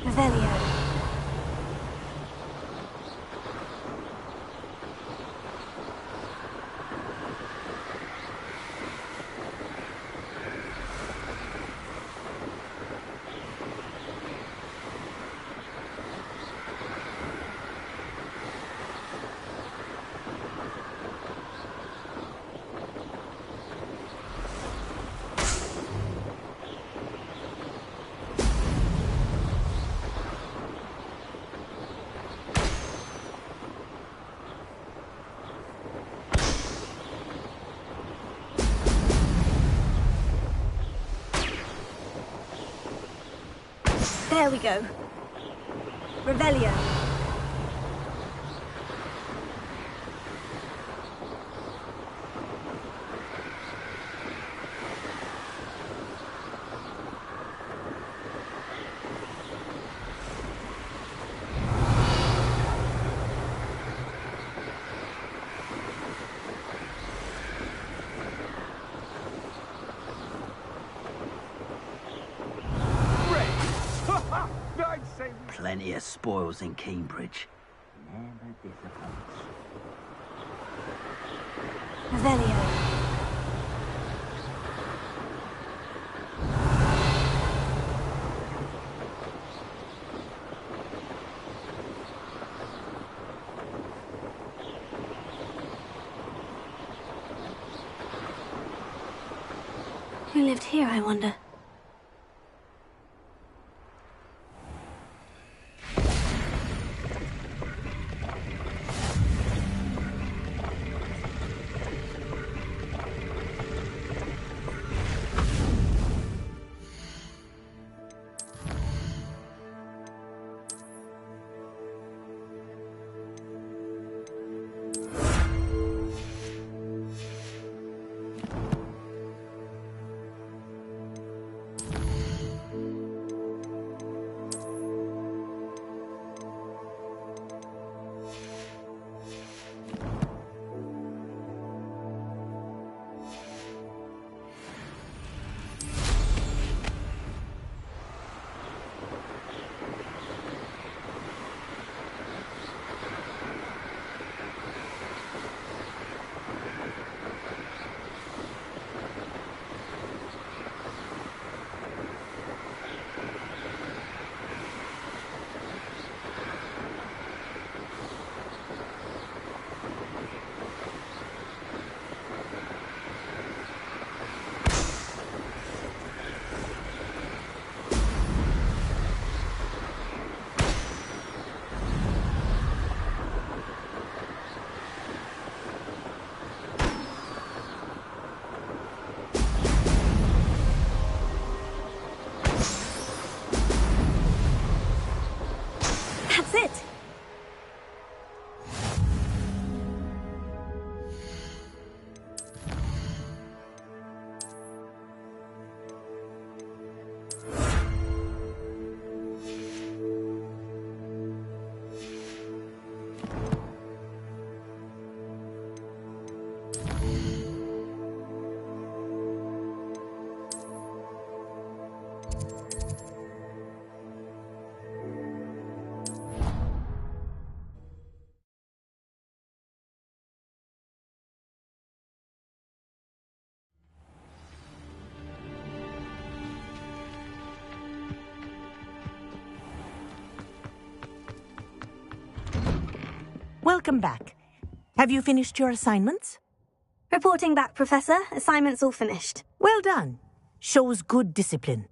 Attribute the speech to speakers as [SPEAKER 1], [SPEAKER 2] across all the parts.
[SPEAKER 1] Revelio. There we go. Revelio.
[SPEAKER 2] Plenty of spoils in Cambridge. Never disappoints.
[SPEAKER 1] Revelio. Who lived here, I wonder? That's it!
[SPEAKER 3] Welcome back. Have you finished your assignments?
[SPEAKER 1] Reporting back, Professor. Assignment's all finished.
[SPEAKER 3] Well done. Shows good discipline.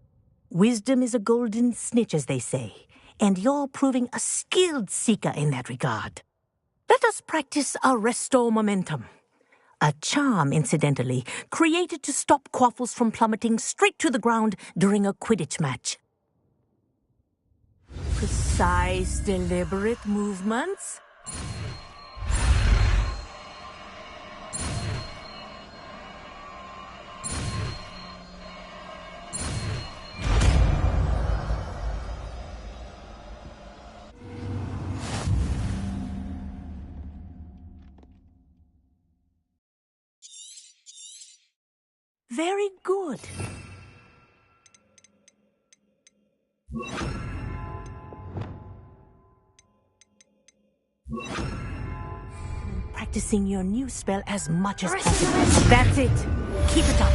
[SPEAKER 3] Wisdom is a golden snitch, as they say, and you're proving a skilled seeker in that regard. Let us practice our restore momentum. A charm, incidentally, created to stop Quaffles from plummeting straight to the ground during a Quidditch match. Precise, deliberate movements. Very good. Practicing your new spell as much as possible. That's it. Keep it up.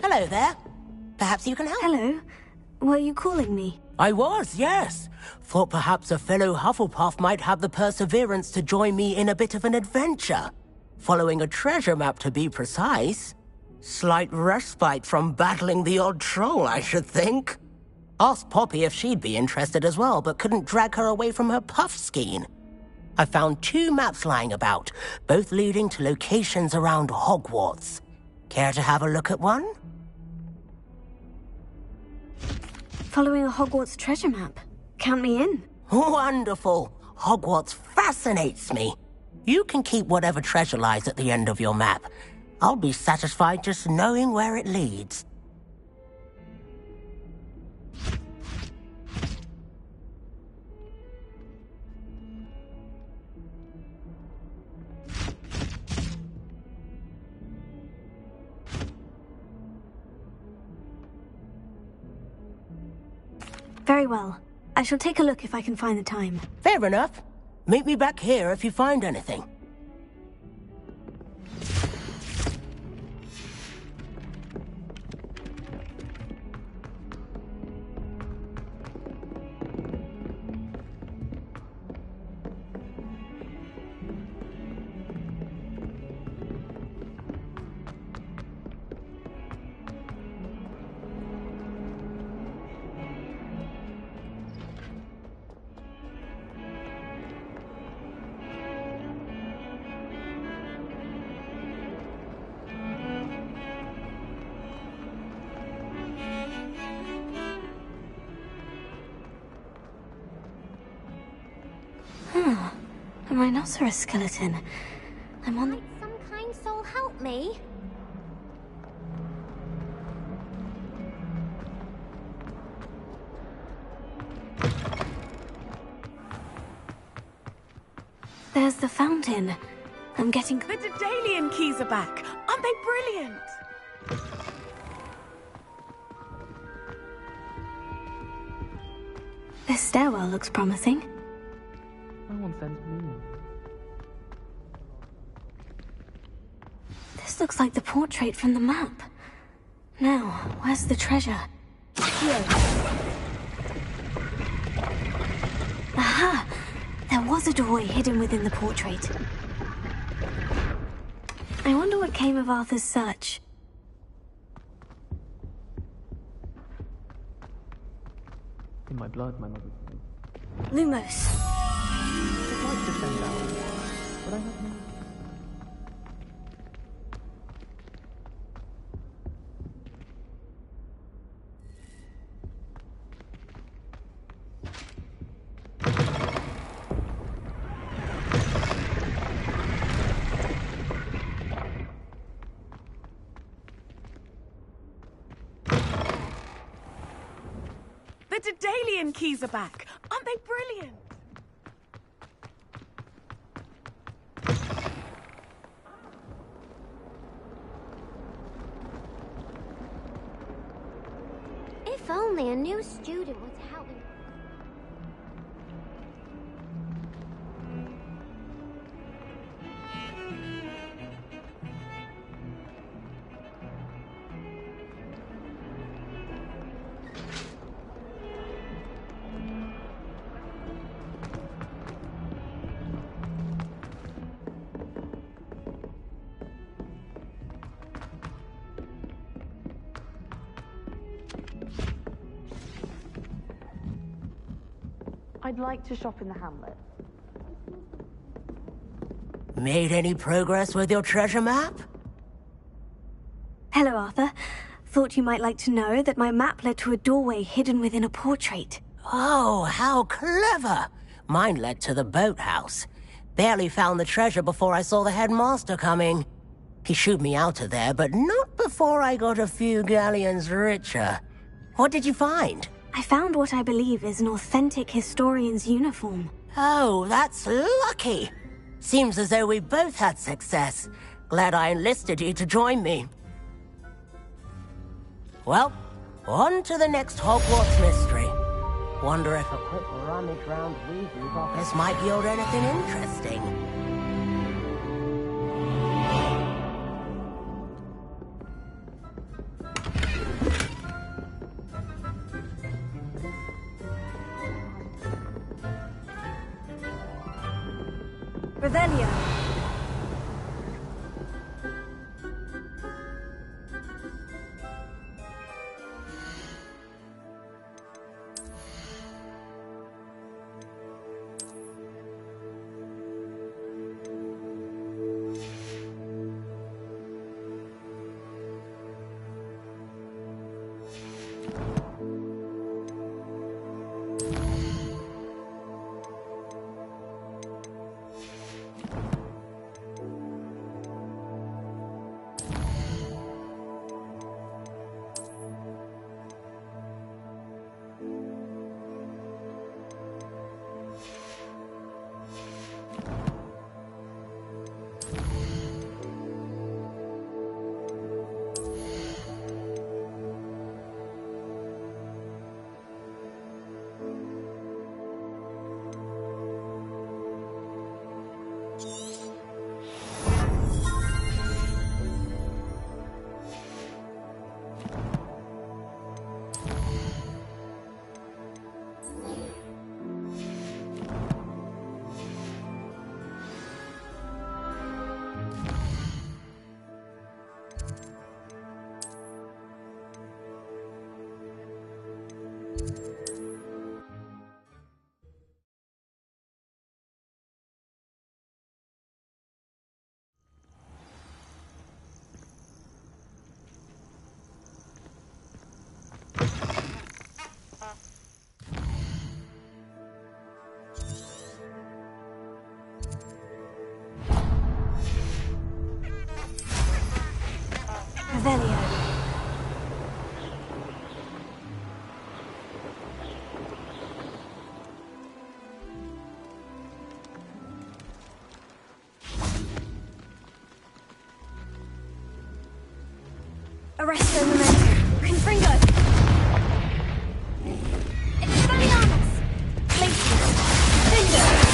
[SPEAKER 3] Hello there. Perhaps you can help.
[SPEAKER 1] Hello. Were you calling me?
[SPEAKER 3] I was, yes. Thought perhaps a fellow Hufflepuff might have the perseverance to join me in a bit of an adventure. Following a treasure map, to be precise. Slight respite from battling the odd troll, I should think. Asked Poppy if she'd be interested as well, but couldn't drag her away from her puff skein. I found 2 maps lying about, both leading to locations around Hogwarts. Care to have a look at one?
[SPEAKER 1] Following a Hogwarts treasure map. Count me in.
[SPEAKER 3] Wonderful. Hogwarts fascinates me. You can keep whatever treasure lies at the end of your map. I'll be satisfied just knowing where it leads.
[SPEAKER 1] Very well. I shall take a look if I can find the time.
[SPEAKER 3] Fair enough. Meet me back here if you find anything.
[SPEAKER 1] A rhinoceros skeleton. I'm on the...
[SPEAKER 4] Might some kind soul help me?
[SPEAKER 1] There's the fountain. I'm getting...
[SPEAKER 5] The Daedalian keys are back. Aren't they brilliant?
[SPEAKER 1] This stairwell looks promising.
[SPEAKER 6] Someone sent me.
[SPEAKER 1] This looks like the portrait from the map. Now, where's the treasure? Here. Aha! There was a doorway hidden within the portrait. I wonder what came of Arthur's search.
[SPEAKER 6] In my blood, my mother said.
[SPEAKER 1] Lumos.
[SPEAKER 6] I'd like to send out, but I have no...
[SPEAKER 5] The Daedalian keys are back. Aren't they brilliant?
[SPEAKER 4] If only a new student was helping.
[SPEAKER 5] I'd like to shop in the hamlet.
[SPEAKER 3] Made any progress with your treasure map?
[SPEAKER 1] Hello, Arthur. Thought you might like to know that my map led to a doorway hidden within a portrait.
[SPEAKER 3] Oh, how clever! Mine led to the boathouse. Barely found the treasure before I saw the headmaster coming. He shooed me out of there, but not before I got a few galleons richer. What did you find?
[SPEAKER 1] I found what I believe is an authentic historian's uniform.
[SPEAKER 3] Oh, that's lucky. Seems as though we both had success. Glad I enlisted you to join me. Well, on to the next Hogwarts mystery. Wonder if a quick rummage round Weasley's office might yield anything interesting.
[SPEAKER 1] Revelio. Revelio. Arresto Memento. Confringo. Expelliarmus. Glacius. Finger.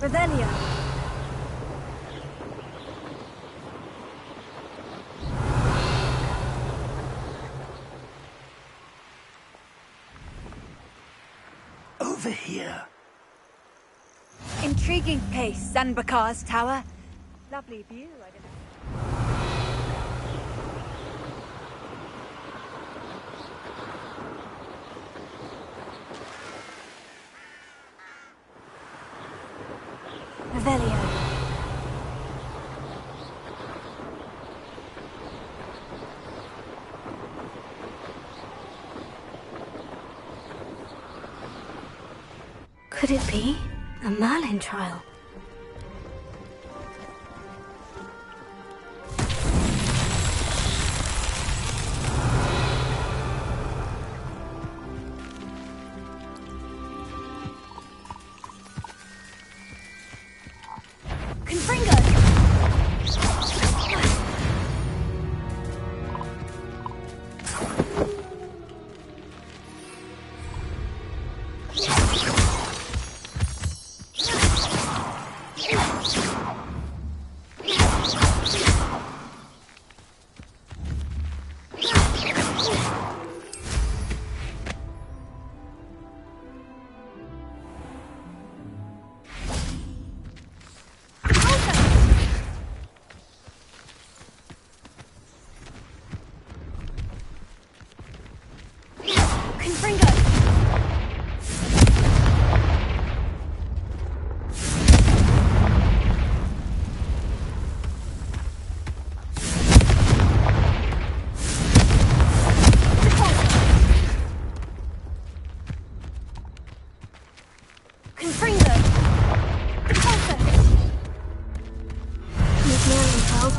[SPEAKER 1] Revelio.
[SPEAKER 2] Over here.
[SPEAKER 7] Intriguing place, Sanbakar's tower. Lovely view, I don't know.
[SPEAKER 1] Revelio. Could it be a Merlin trial?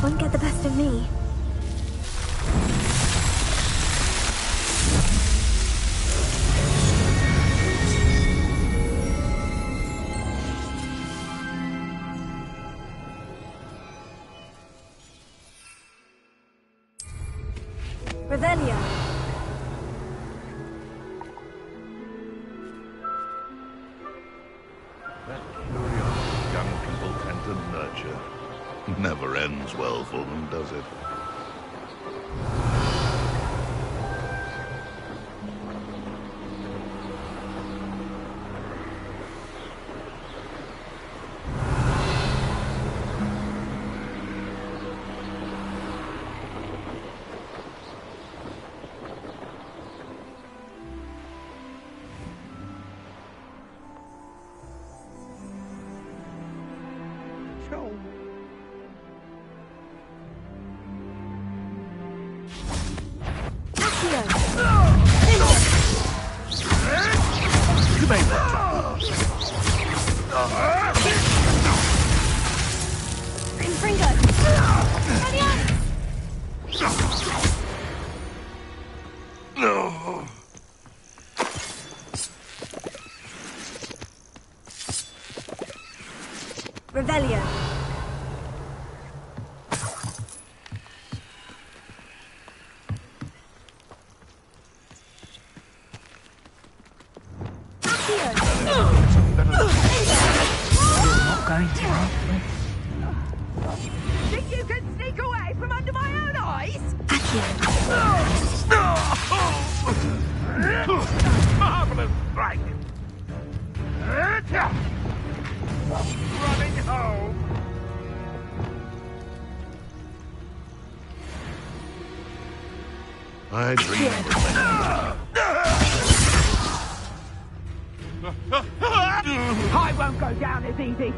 [SPEAKER 1] Won't get the best of me. Revelio.
[SPEAKER 8] That curiosity young people tend to nurture never ends well for them, does it? You may let No.
[SPEAKER 1] Revelio.
[SPEAKER 2] Going to happen.
[SPEAKER 5] Think you can sneak away from under my own eyes?
[SPEAKER 8] Marvelous strike. Running home. I dream
[SPEAKER 5] I won't go down as easy.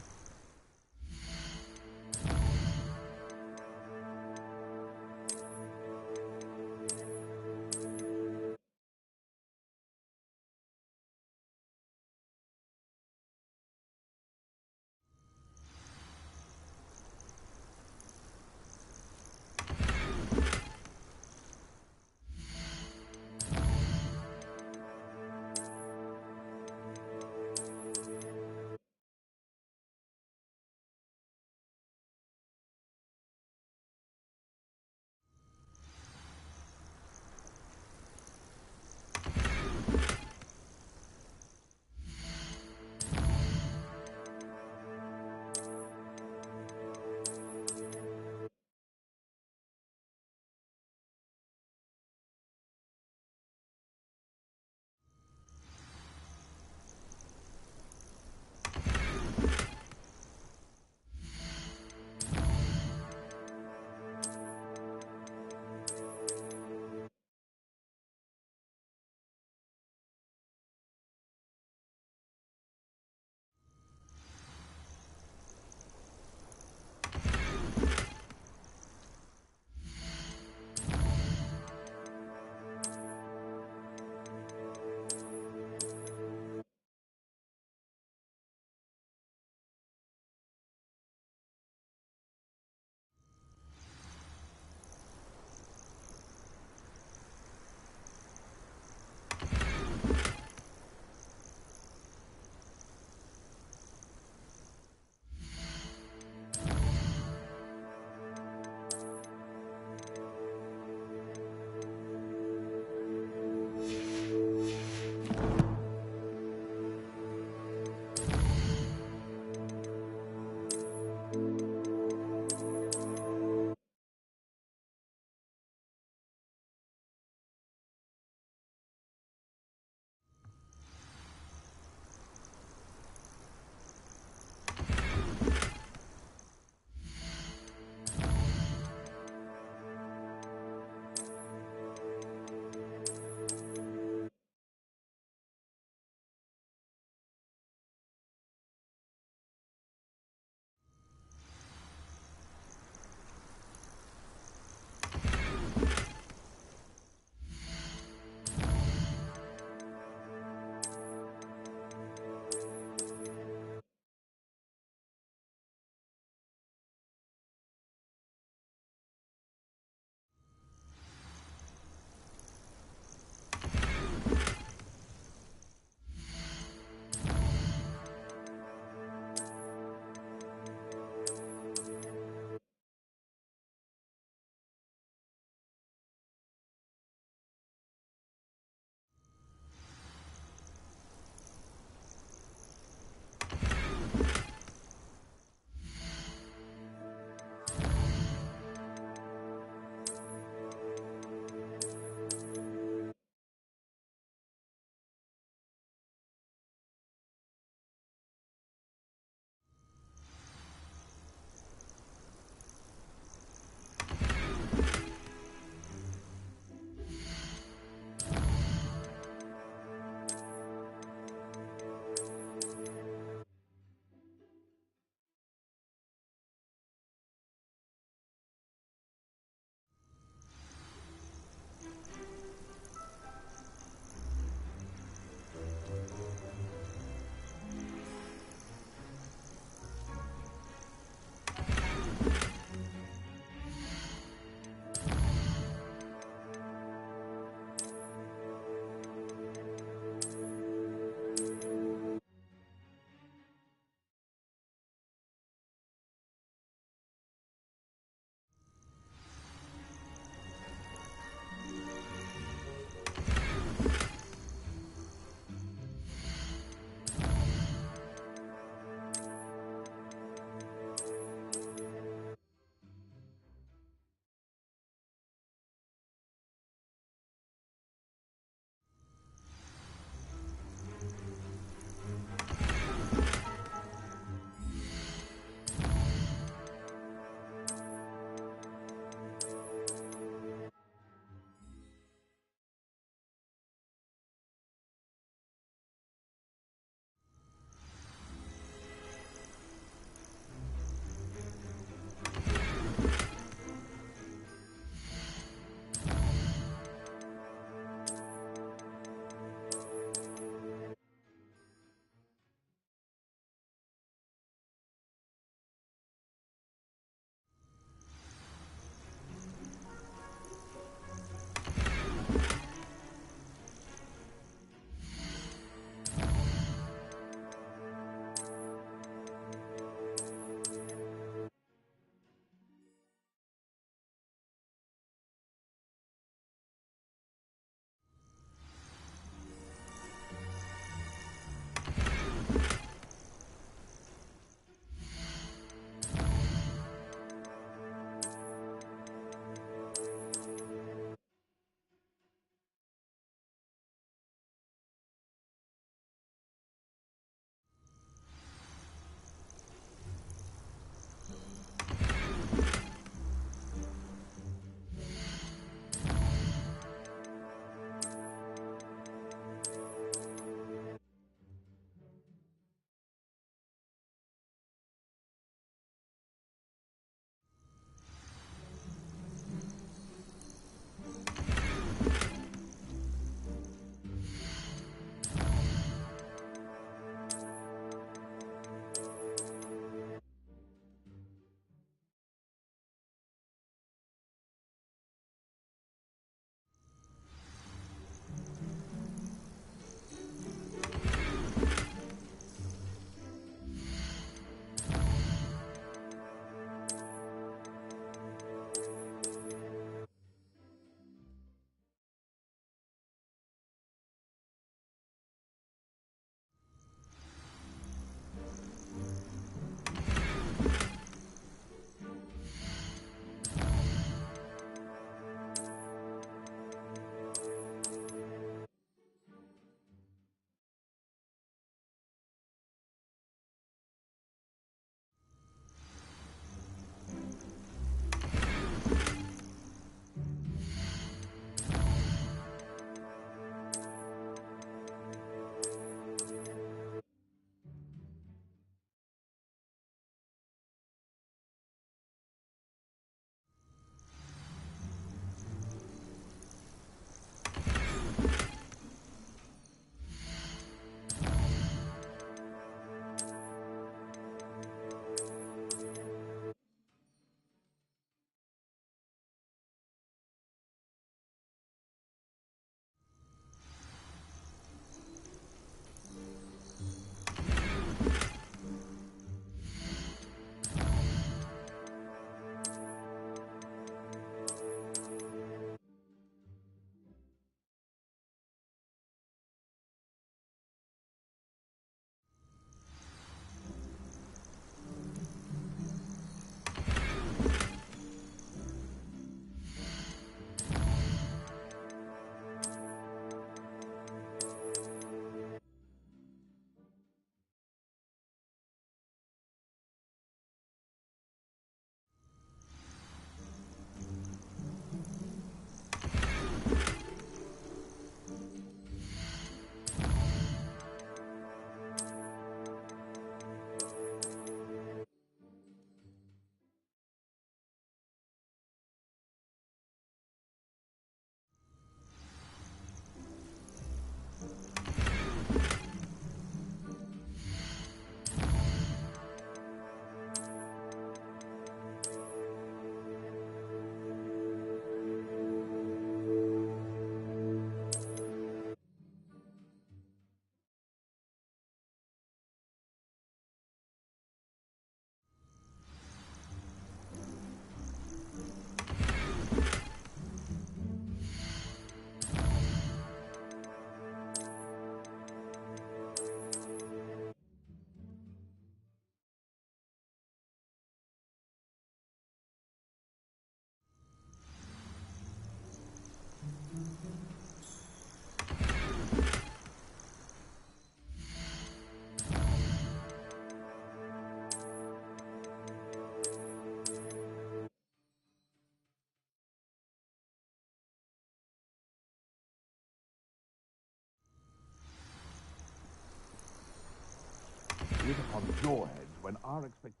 [SPEAKER 8] it upon your heads when our expectations...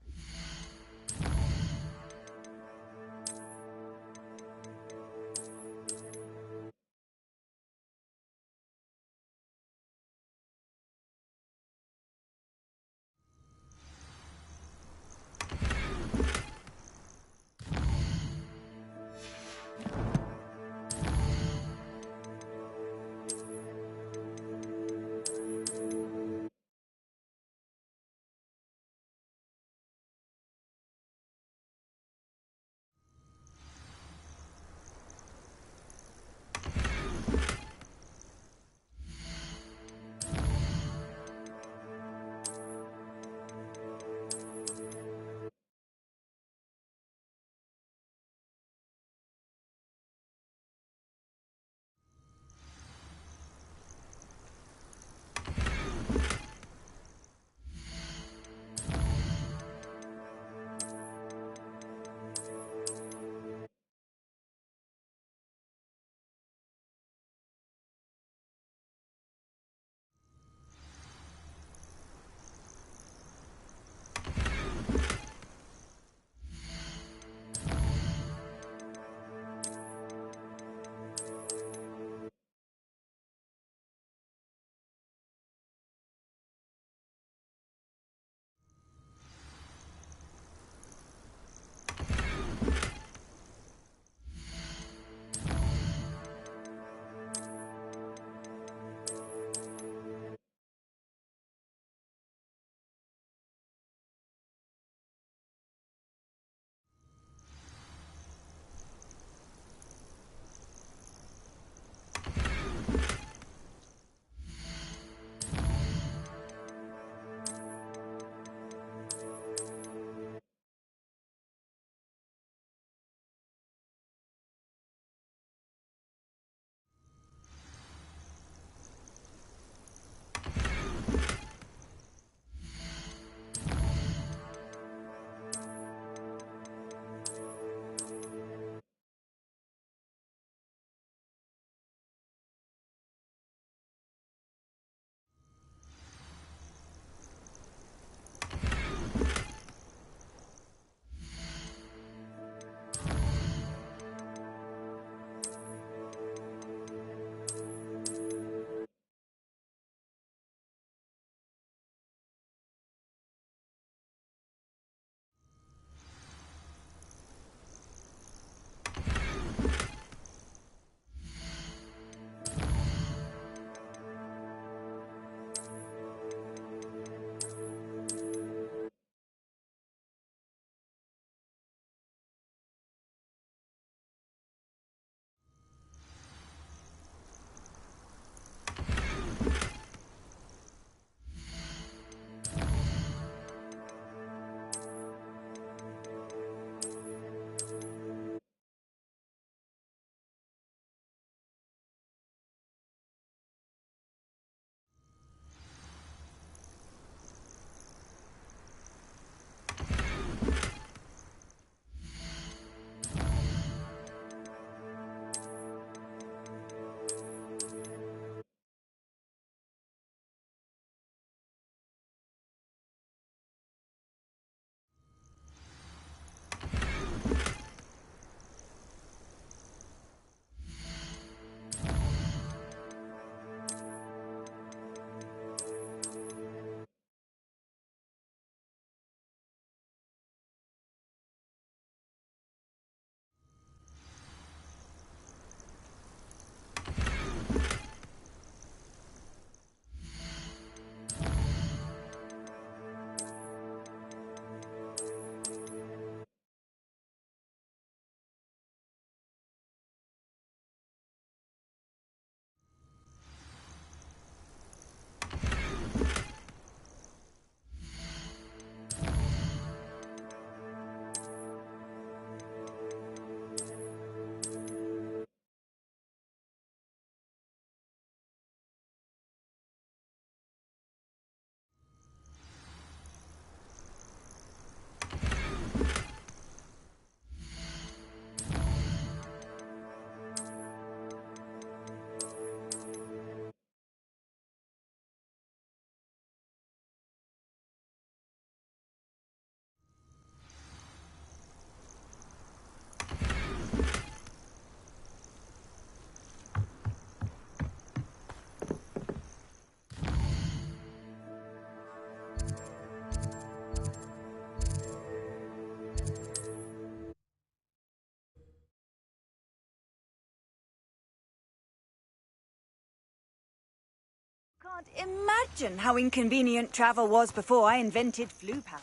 [SPEAKER 7] Can't imagine how inconvenient travel was before I invented flu powder.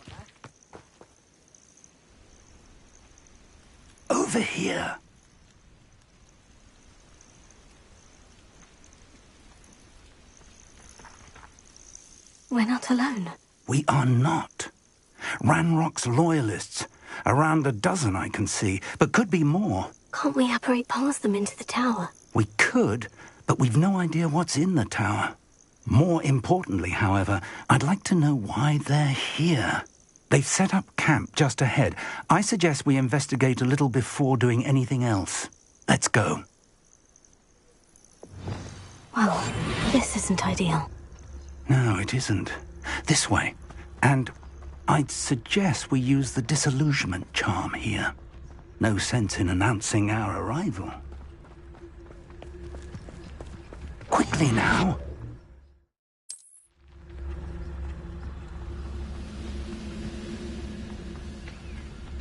[SPEAKER 2] Over here.
[SPEAKER 1] We're not alone.
[SPEAKER 2] We are not. Ranrock's loyalists. Around a dozen I can see, but could be more.
[SPEAKER 1] Can't we apparate past them into the tower?
[SPEAKER 2] We could, but we've no idea what's in the tower. More importantly, however, I'd like to know why they're here. They've set up camp just ahead. I suggest we investigate a little before doing anything else. Let's go.
[SPEAKER 1] Well, this isn't ideal.
[SPEAKER 2] No, it isn't. This way. And I'd suggest we use the disillusionment charm here. No sense in announcing our arrival. Quickly now.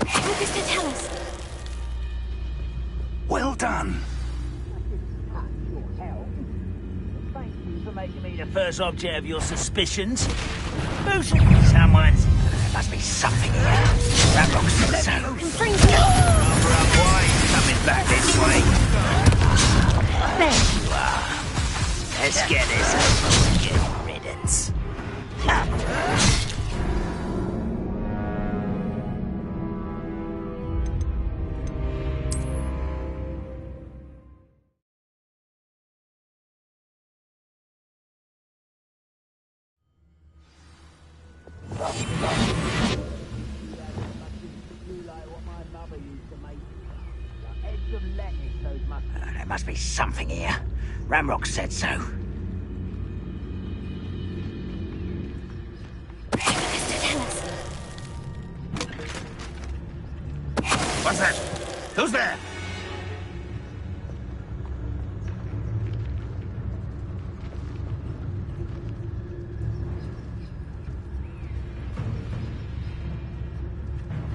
[SPEAKER 1] Focus to tell us.
[SPEAKER 2] Well done.
[SPEAKER 9] Thank you for making me the first object of your suspicions. Who's someone's? There must be something here. Ranrock said so. Rather unwise coming back this way. There you are. Let's get this over. Good riddance. There must be something here. Ranrock said so.
[SPEAKER 1] Focus to tell us.
[SPEAKER 8] What's that? Who's there?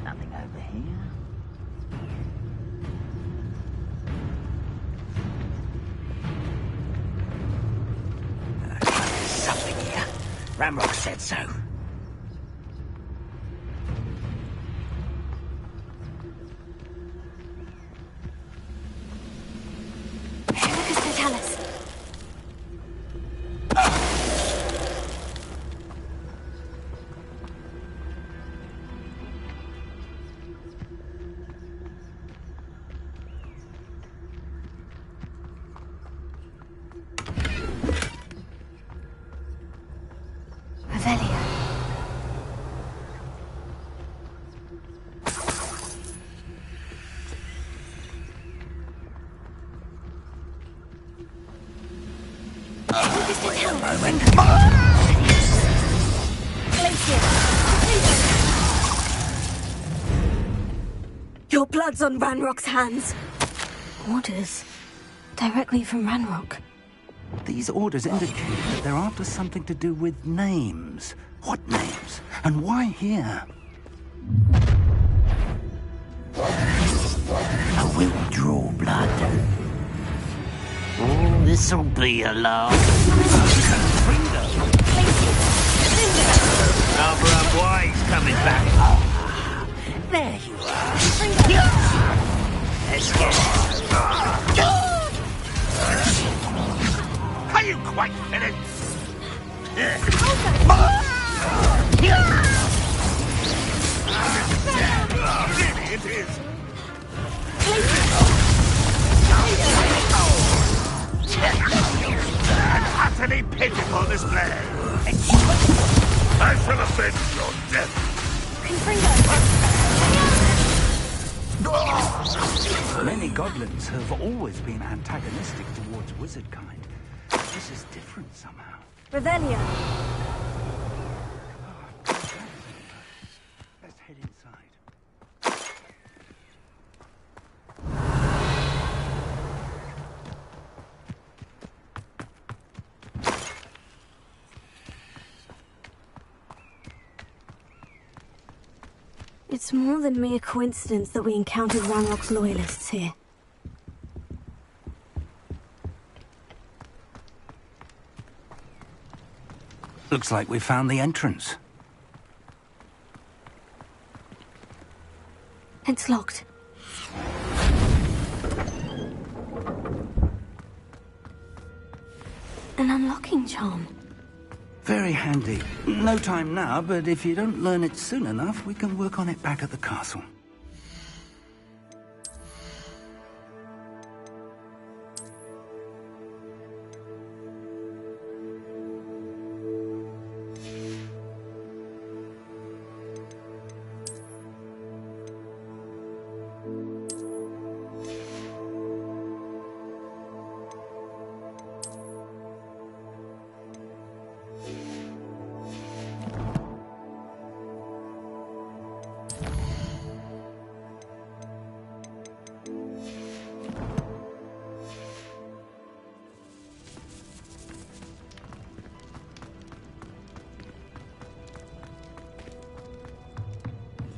[SPEAKER 9] Nothing over here. Something here. Ranrock said so.
[SPEAKER 1] Focus to tell us. Revelia. Focus to tell us. Your blood's on Ranrock's hands. Orders. Directly from Ranrock.
[SPEAKER 2] These orders indicate that they're after something to do with names. What names? And why here?
[SPEAKER 9] I will draw blood. Oh, this'll be a laugh. Rather unwise coming back. There you are. Let's get it.
[SPEAKER 8] Are you quite finished? Really, it is. An utterly pitiful display. I shall avenge your death.
[SPEAKER 2] Many goblins have always been antagonistic towards wizard kind. This is different somehow.
[SPEAKER 7] Revelia.
[SPEAKER 2] Let's head inside.
[SPEAKER 1] It's more than mere coincidence that we encountered Ranrock's loyalists here.
[SPEAKER 2] Looks like we found the entrance.
[SPEAKER 1] It's locked. An unlocking charm.
[SPEAKER 2] Very handy. No time now, but if you don't learn it soon enough, we can work on it back at the castle.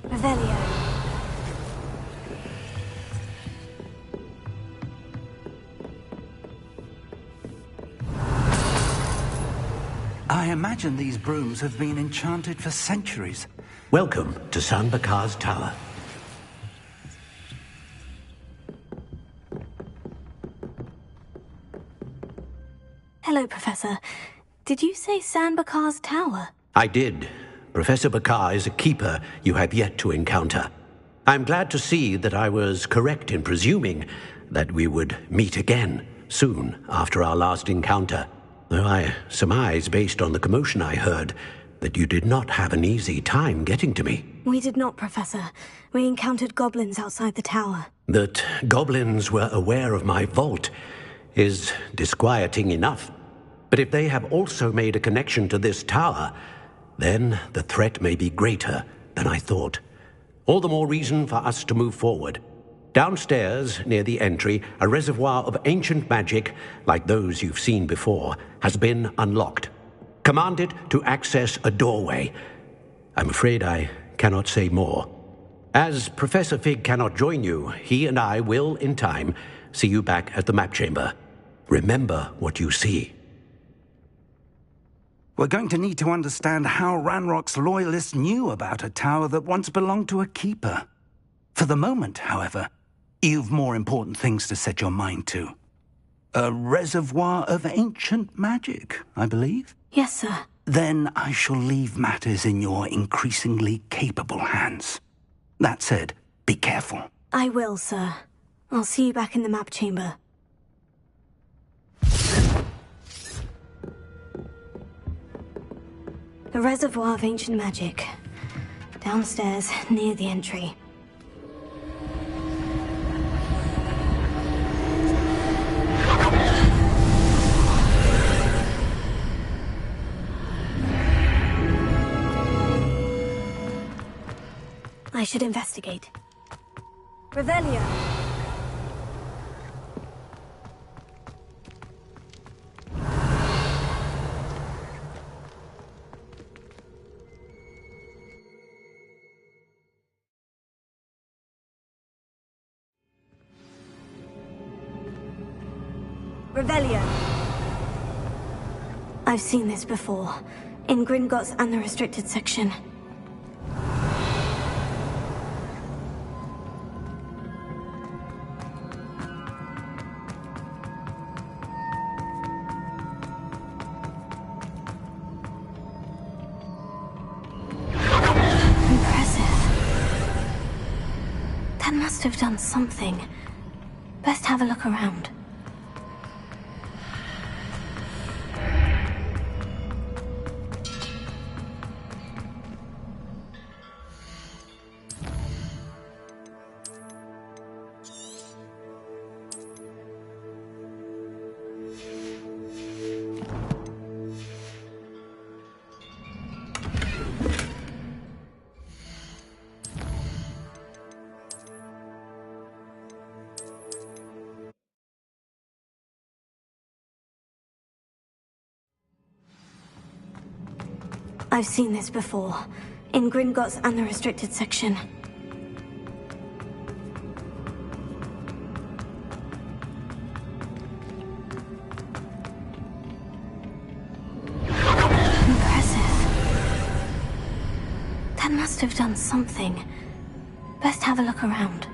[SPEAKER 1] Revelio.
[SPEAKER 2] I imagine these brooms have been enchanted for centuries.
[SPEAKER 10] Welcome to San Bakar's Tower.
[SPEAKER 1] Hello, Professor. Did you say San Bakar's Tower?
[SPEAKER 10] I did. Professor Bakar is a keeper you have yet to encounter. I'm glad to see that I was correct in presuming that we would meet again soon after our last encounter, though I surmise, based on the commotion I heard, that you did not have an easy time getting to me.
[SPEAKER 1] We did not, Professor. We encountered goblins outside the tower.
[SPEAKER 10] That goblins were aware of my vault is disquieting enough. But if they have also made a connection to this tower, then the threat may be greater than I thought. All the more reason for us to move forward. Downstairs, near the entry, a reservoir of ancient magic, like those you've seen before, has been unlocked. Command it to access a doorway. I'm afraid I cannot say more. As Professor Fig cannot join you, he and I will, in time, see you back at the map chamber. Remember what you see.
[SPEAKER 2] We're going to need to understand how Ranrock's loyalists knew about a tower that once belonged to a keeper. For the moment, however, you've more important things to set your mind to. A reservoir of ancient magic, I believe?
[SPEAKER 1] Yes, sir.
[SPEAKER 2] Then I shall leave matters in your increasingly capable hands. That said, be careful.
[SPEAKER 1] I will, sir. I'll see you back in the map chamber. A reservoir of ancient magic. Downstairs, near the entry. I should investigate. Revelio. Revelio. I've seen this before. In Gringotts and the restricted section. Have done something. Best have a look around. I've seen this before. In Gringotts and the restricted section. Impressive. That must have done something. Best have a look around.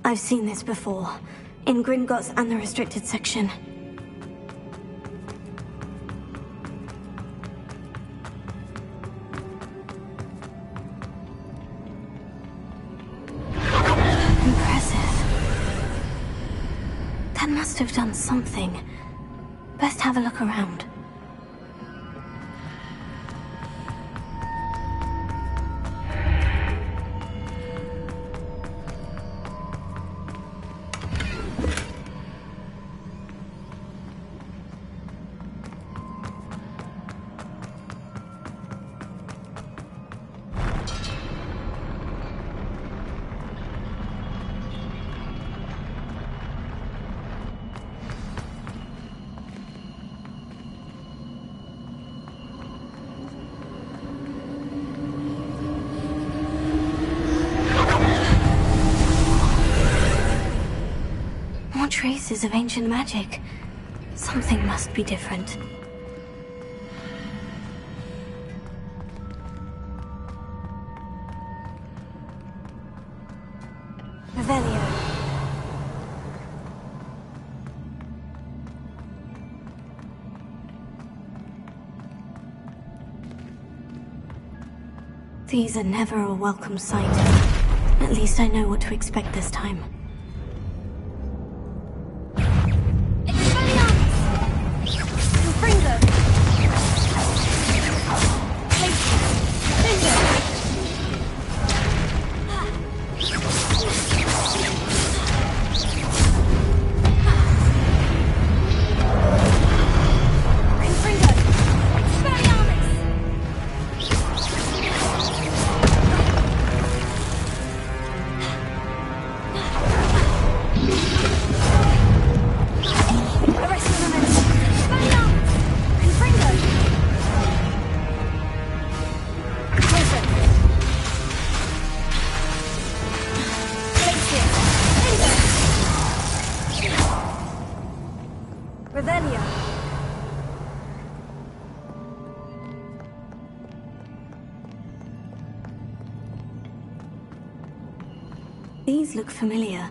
[SPEAKER 1] I've seen this before, in Gringotts and the restricted section. Impressive. That must have done something. Best have a look around. Traces of ancient magic. Something must be different. Revelio. These are never a welcome sight. At least I know what to expect this time. These look familiar.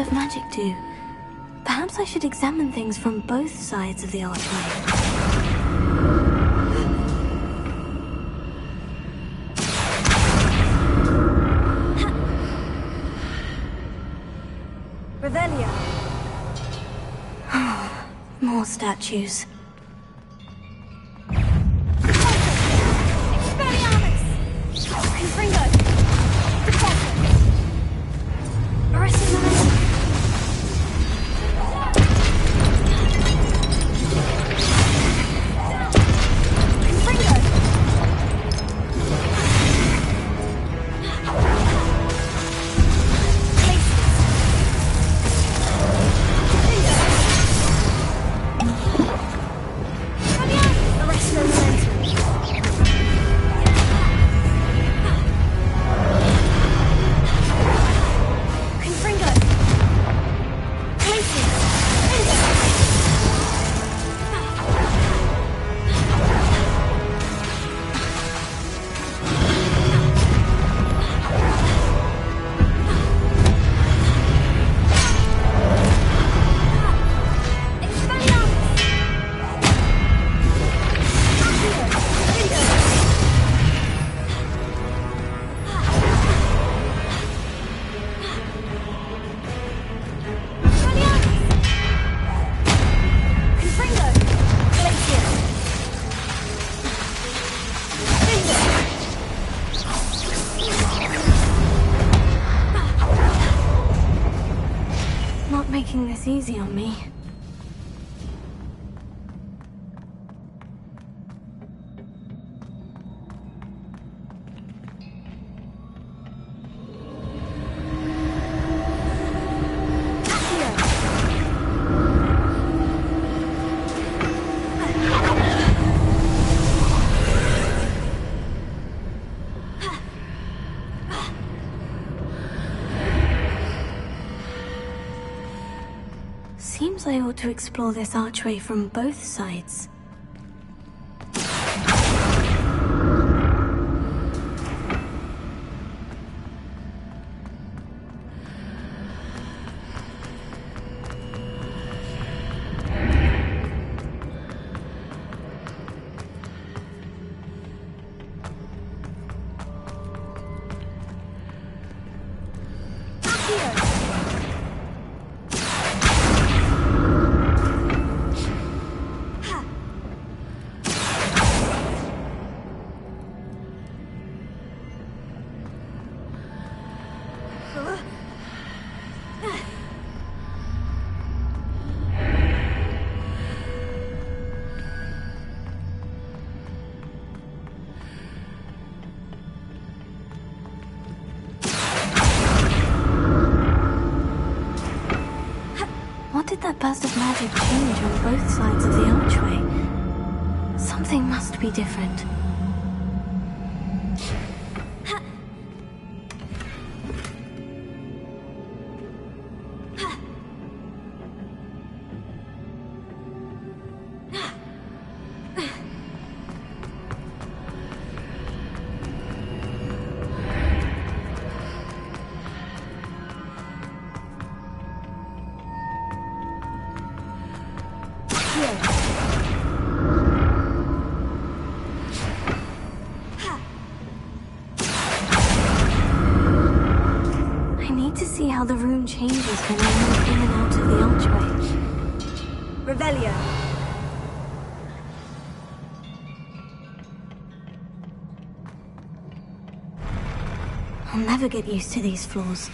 [SPEAKER 1] of magic do? Perhaps I should examine things from both sides of the archway.
[SPEAKER 4] Revelio.
[SPEAKER 1] More statues. Making this easy on me. Seems I ought to explore this archway from both sides. What did that burst of magic change on both sides of the archway? Something must be different. See how the room changes when I move in and out of the archway.
[SPEAKER 4] Revelio.
[SPEAKER 1] I'll never get used to these floors.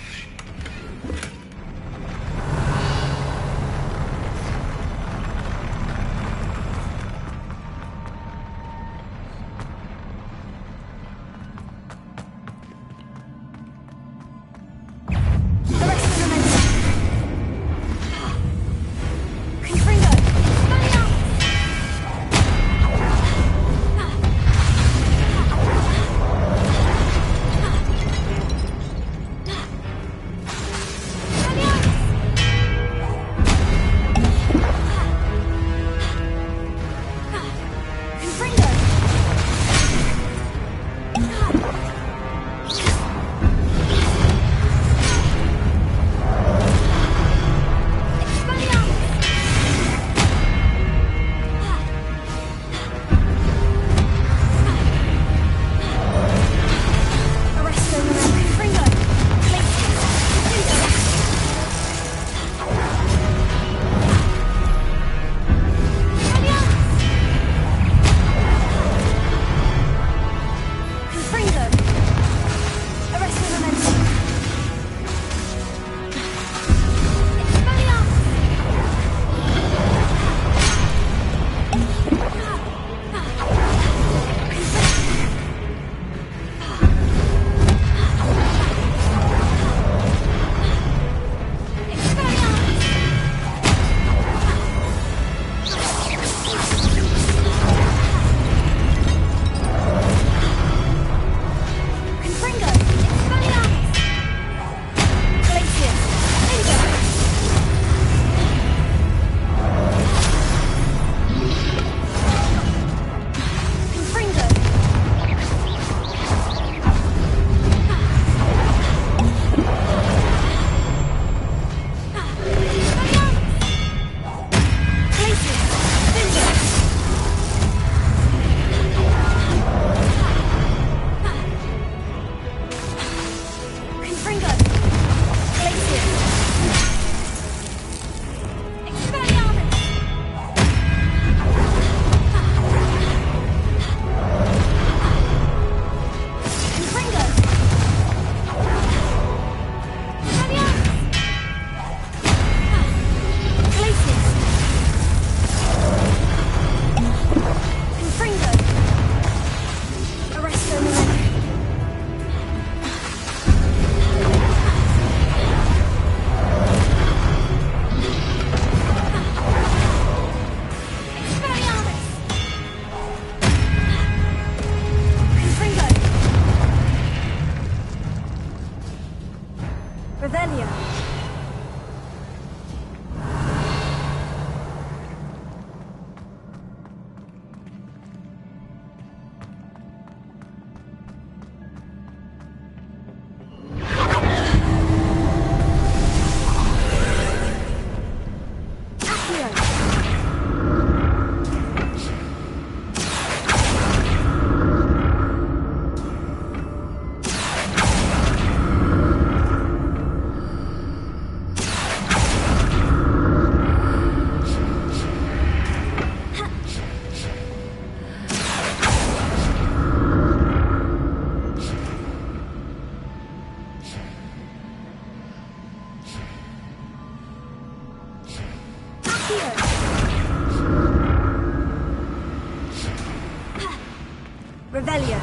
[SPEAKER 7] Revelio.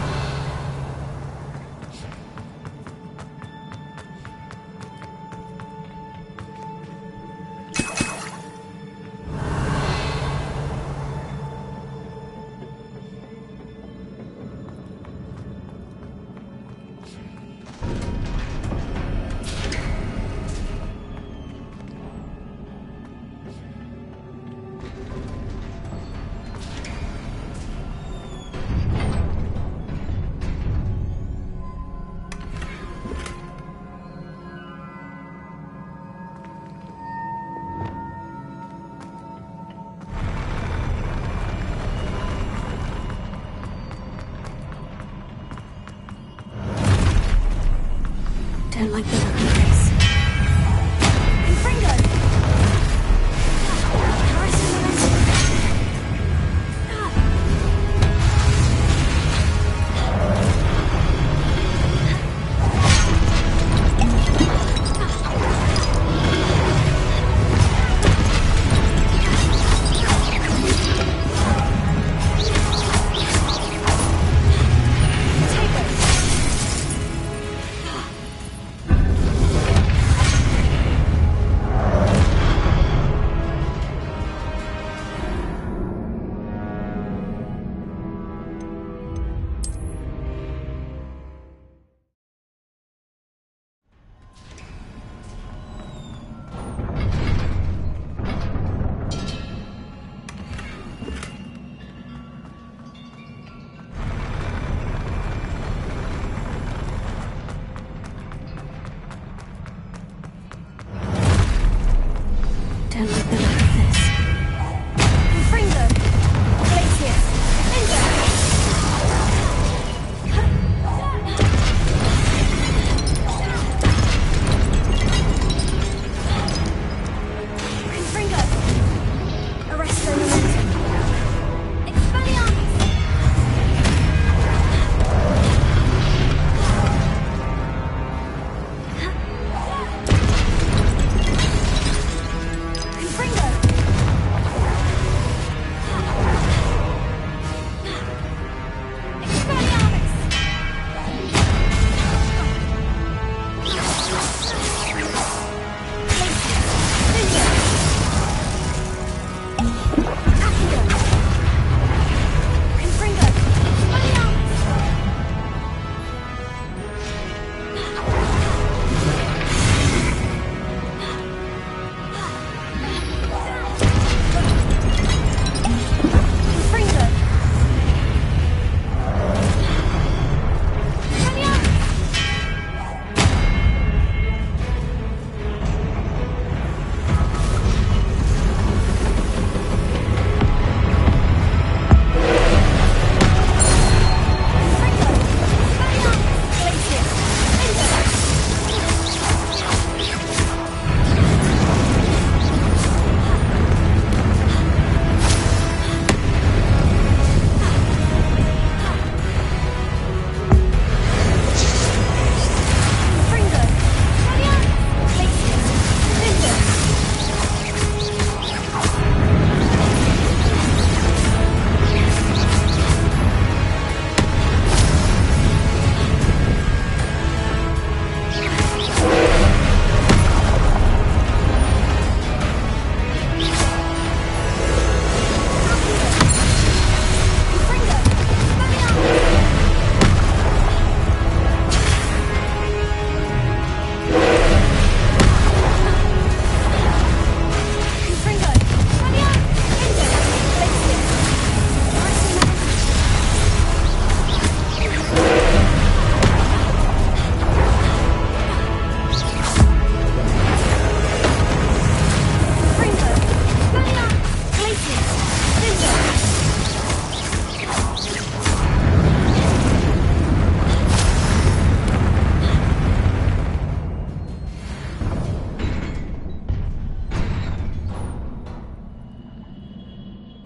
[SPEAKER 1] Don't like the look of this.
[SPEAKER 7] Confringo!
[SPEAKER 1] Don't like the look of this.
[SPEAKER 7] Confringo! Glacius! Confringo! Arresto momentum! Expelliarmus! Confringo!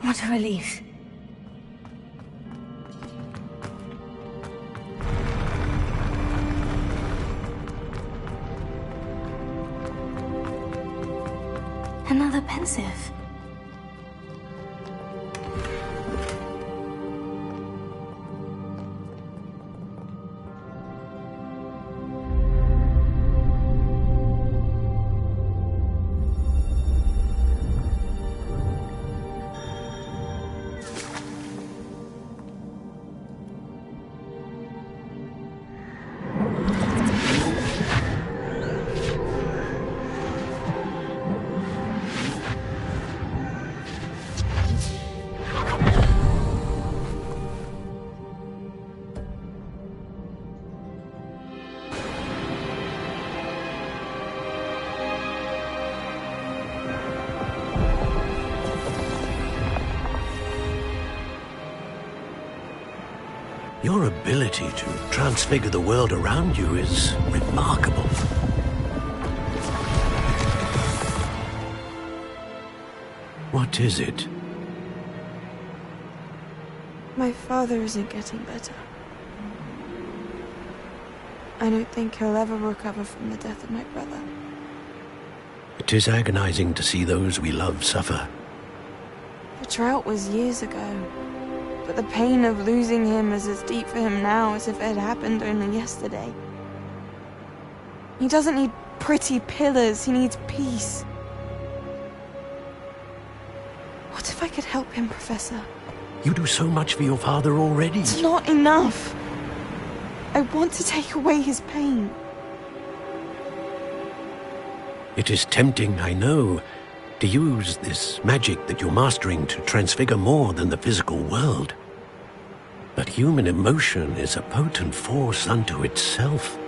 [SPEAKER 1] What a relief. Another pensive.
[SPEAKER 10] Your ability to transfigure the world around you is remarkable. What is it?
[SPEAKER 11] My father isn't getting better. I don't think he'll ever recover from the death of my brother.
[SPEAKER 10] It is agonizing to see those we love suffer.
[SPEAKER 11] The drought was years ago, but the pain of losing him is as deep for him now as if it had happened only yesterday. He doesn't need pretty pillars, he needs peace. What if I could help him, Professor?
[SPEAKER 10] You do so much for your father already.
[SPEAKER 11] It's not enough. I want to take away his pain.
[SPEAKER 10] It is tempting, I know, to use this magic that you're mastering to transfigure more than the physical world. But human emotion is a potent force unto itself.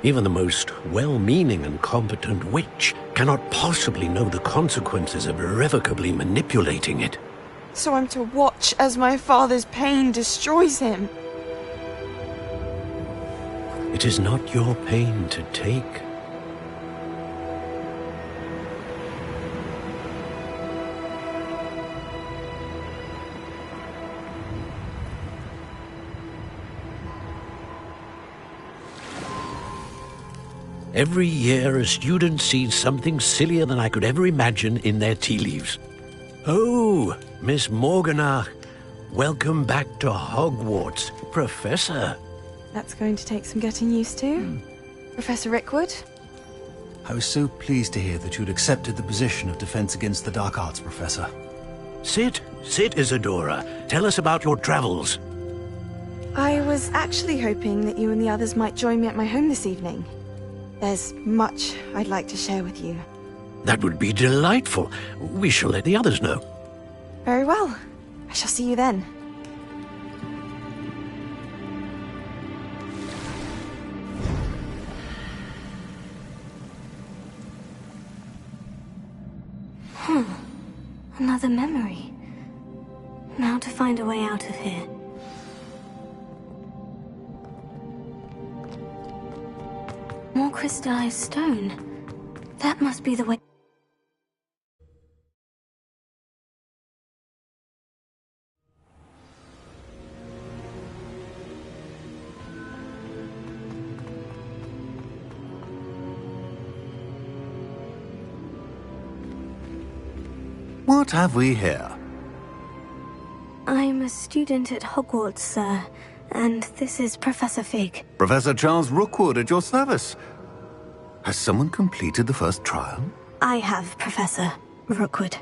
[SPEAKER 10] Even the most well-meaning and competent witch cannot possibly know the consequences of irrevocably manipulating it.
[SPEAKER 11] So I'm to watch as my father's pain destroys him.
[SPEAKER 10] It is not your pain to take. Every year, a student sees something sillier than I could ever imagine in their tea leaves. Oh, Miss Morganach, welcome back to Hogwarts, Professor.
[SPEAKER 11] That's going to take some getting used to. Professor Rickwood?
[SPEAKER 12] I was so pleased to hear that you'd accepted the position of Defense Against the Dark Arts, Professor.
[SPEAKER 10] Sit, Isadora. Tell us about your travels.
[SPEAKER 11] I was actually hoping that you and the others might join me at my home this evening. There's much I'd like to share with you.
[SPEAKER 10] That would be delightful. We shall let the others know.
[SPEAKER 11] Very well. I shall see you then.
[SPEAKER 1] Another memory. Now to find a way out of here. More crystallized stone. That must be the way.
[SPEAKER 13] What have we here?
[SPEAKER 1] I'm a student at Hogwarts, sir, and this is Professor Fig.
[SPEAKER 13] Professor Charles Rookwood at your service. Has someone completed the first trial?
[SPEAKER 1] I have, Professor Rookwood.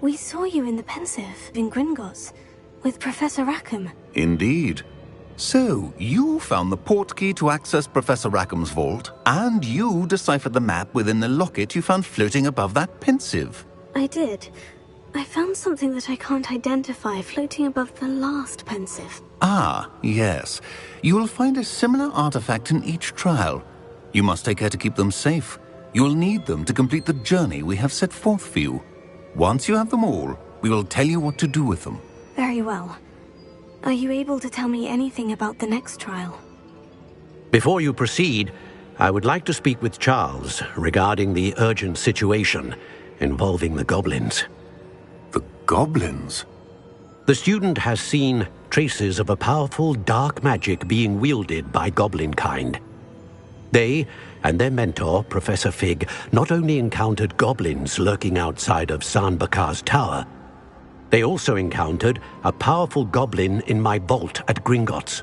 [SPEAKER 1] We saw you in the Pensive in Gringotts with Professor Rackham.
[SPEAKER 13] Indeed. So, you found the portkey to access Professor Rackham's vault, and you deciphered the map within the locket you found floating above that Pensive.
[SPEAKER 1] I did. I found something that I can't identify floating above the last Pensive.
[SPEAKER 13] Ah, yes. You will find a similar artifact in each trial. You must take care to keep them safe. You will need them to complete the journey we have set forth for you. Once you have them all, we will tell you what to do with them.
[SPEAKER 1] Very well. Are you able to tell me anything about the next trial?
[SPEAKER 10] Before you proceed, I would like to speak with Charles regarding the urgent situation involving the goblins.
[SPEAKER 13] The goblins?
[SPEAKER 10] The student has seen traces of a powerful dark magic being wielded by goblin kind. They and their mentor, Professor Fig, not only encountered goblins lurking outside of Sanbakar's tower, they also encountered a powerful goblin in my vault at Gringotts.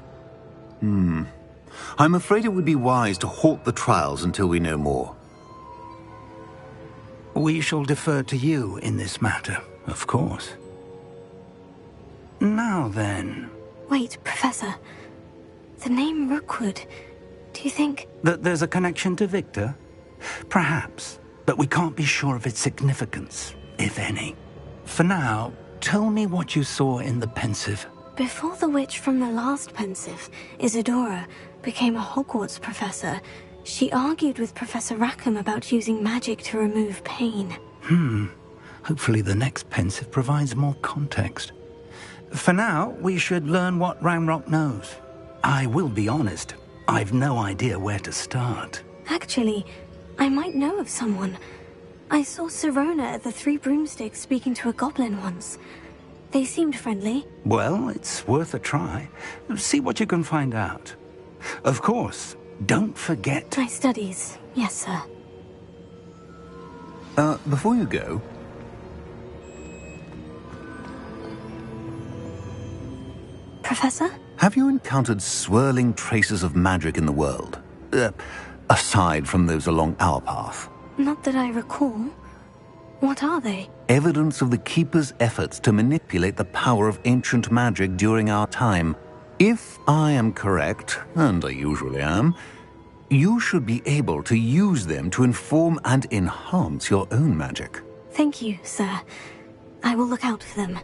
[SPEAKER 13] I'm afraid it would be wise to halt the trials until we know more.
[SPEAKER 2] We shall defer to you in this matter, of course. Now then...
[SPEAKER 1] Wait, Professor. The name Rookwood. Do you think...
[SPEAKER 2] That there's a connection to Victor? Perhaps, but we can't be sure of its significance, if any. For now, tell me what you saw in the Pensive.
[SPEAKER 1] Before the witch from the last Pensive, Isadora, became a Hogwarts professor, She argued with Professor Rackham about using magic to remove pain.
[SPEAKER 2] Hopefully the next pensive provides more context. For now, we should learn what Ramrock knows. I will be honest, I've no idea where to start.
[SPEAKER 1] Actually, I might know of someone. I saw Sirona at the Three Broomsticks speaking to a goblin once. They seemed friendly.
[SPEAKER 2] Well, it's worth a try. See what you can find out. Of course, don't forget...
[SPEAKER 1] My studies, yes, sir.
[SPEAKER 13] Before you go...
[SPEAKER 1] Professor?
[SPEAKER 13] Have you encountered swirling traces of magic in the world? Aside from those along our path?
[SPEAKER 1] Not that I recall. What are they?
[SPEAKER 13] Evidence of the Keeper's efforts to manipulate the power of ancient magic during our time. If I am correct, and I usually am, you should be able to use them to inform and enhance your own magic.
[SPEAKER 1] Thank you, sir. I will look out for them.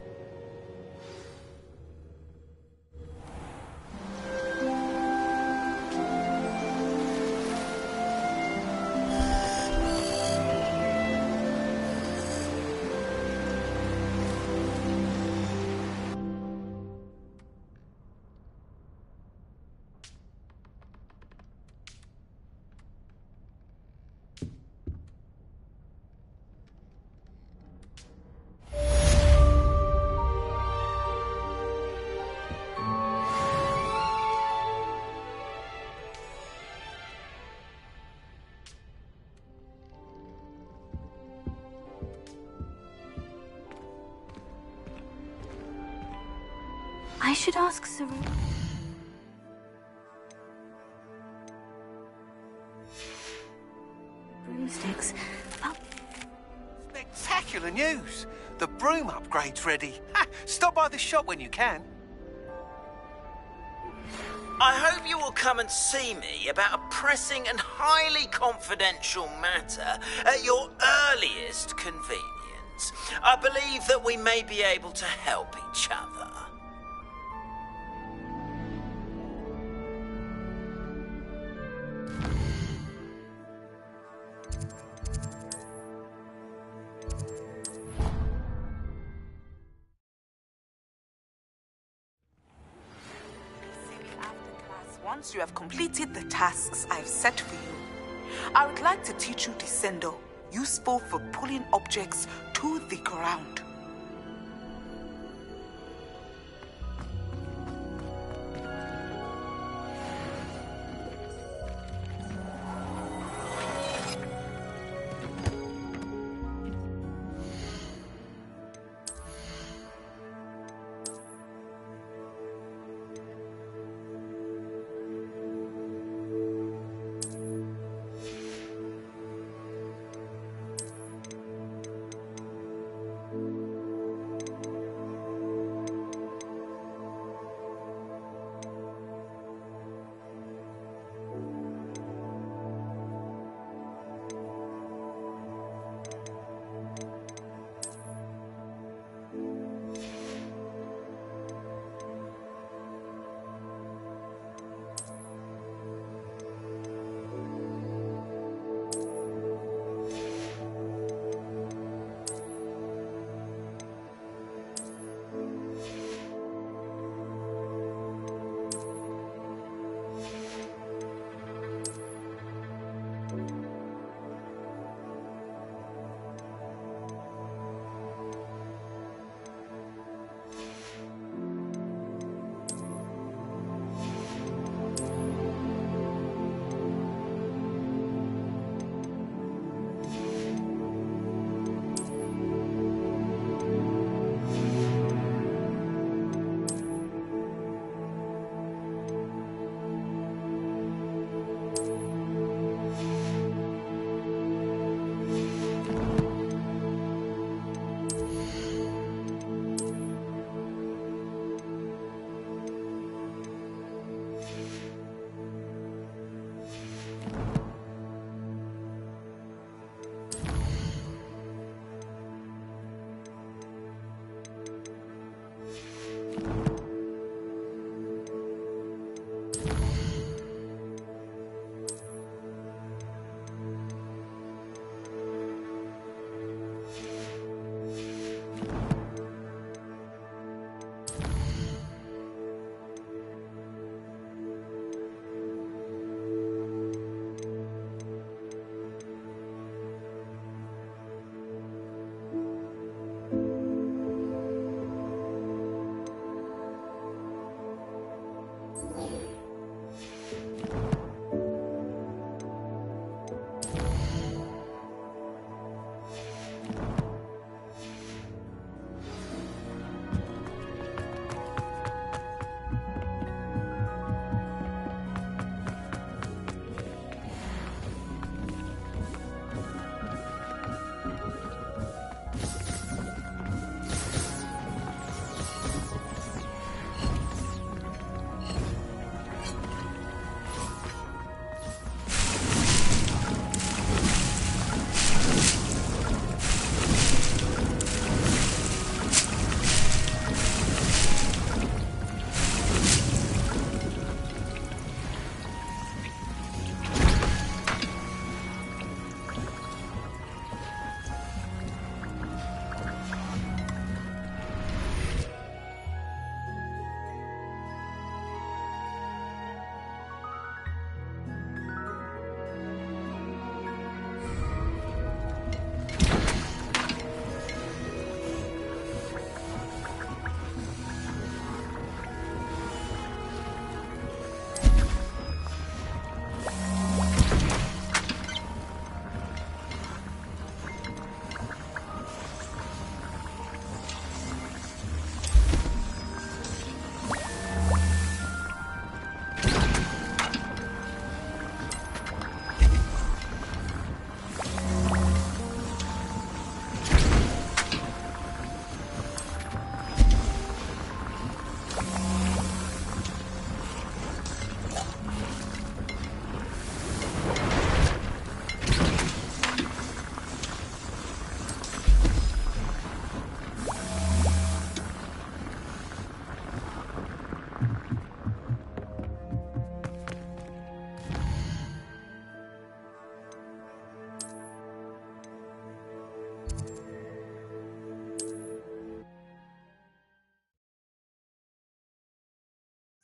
[SPEAKER 1] I should ask Sirona. Broomsticks.
[SPEAKER 14] Spectacular news! The broom upgrade's ready. Ha! Stop by the shop when you can.
[SPEAKER 15] I hope you will come and see me about a pressing and highly confidential matter at your earliest convenience. I believe that we may be able to help each other.
[SPEAKER 5] Once you have completed the tasks I've set for you, I would like to teach you Descendo, useful for pulling objects to the ground.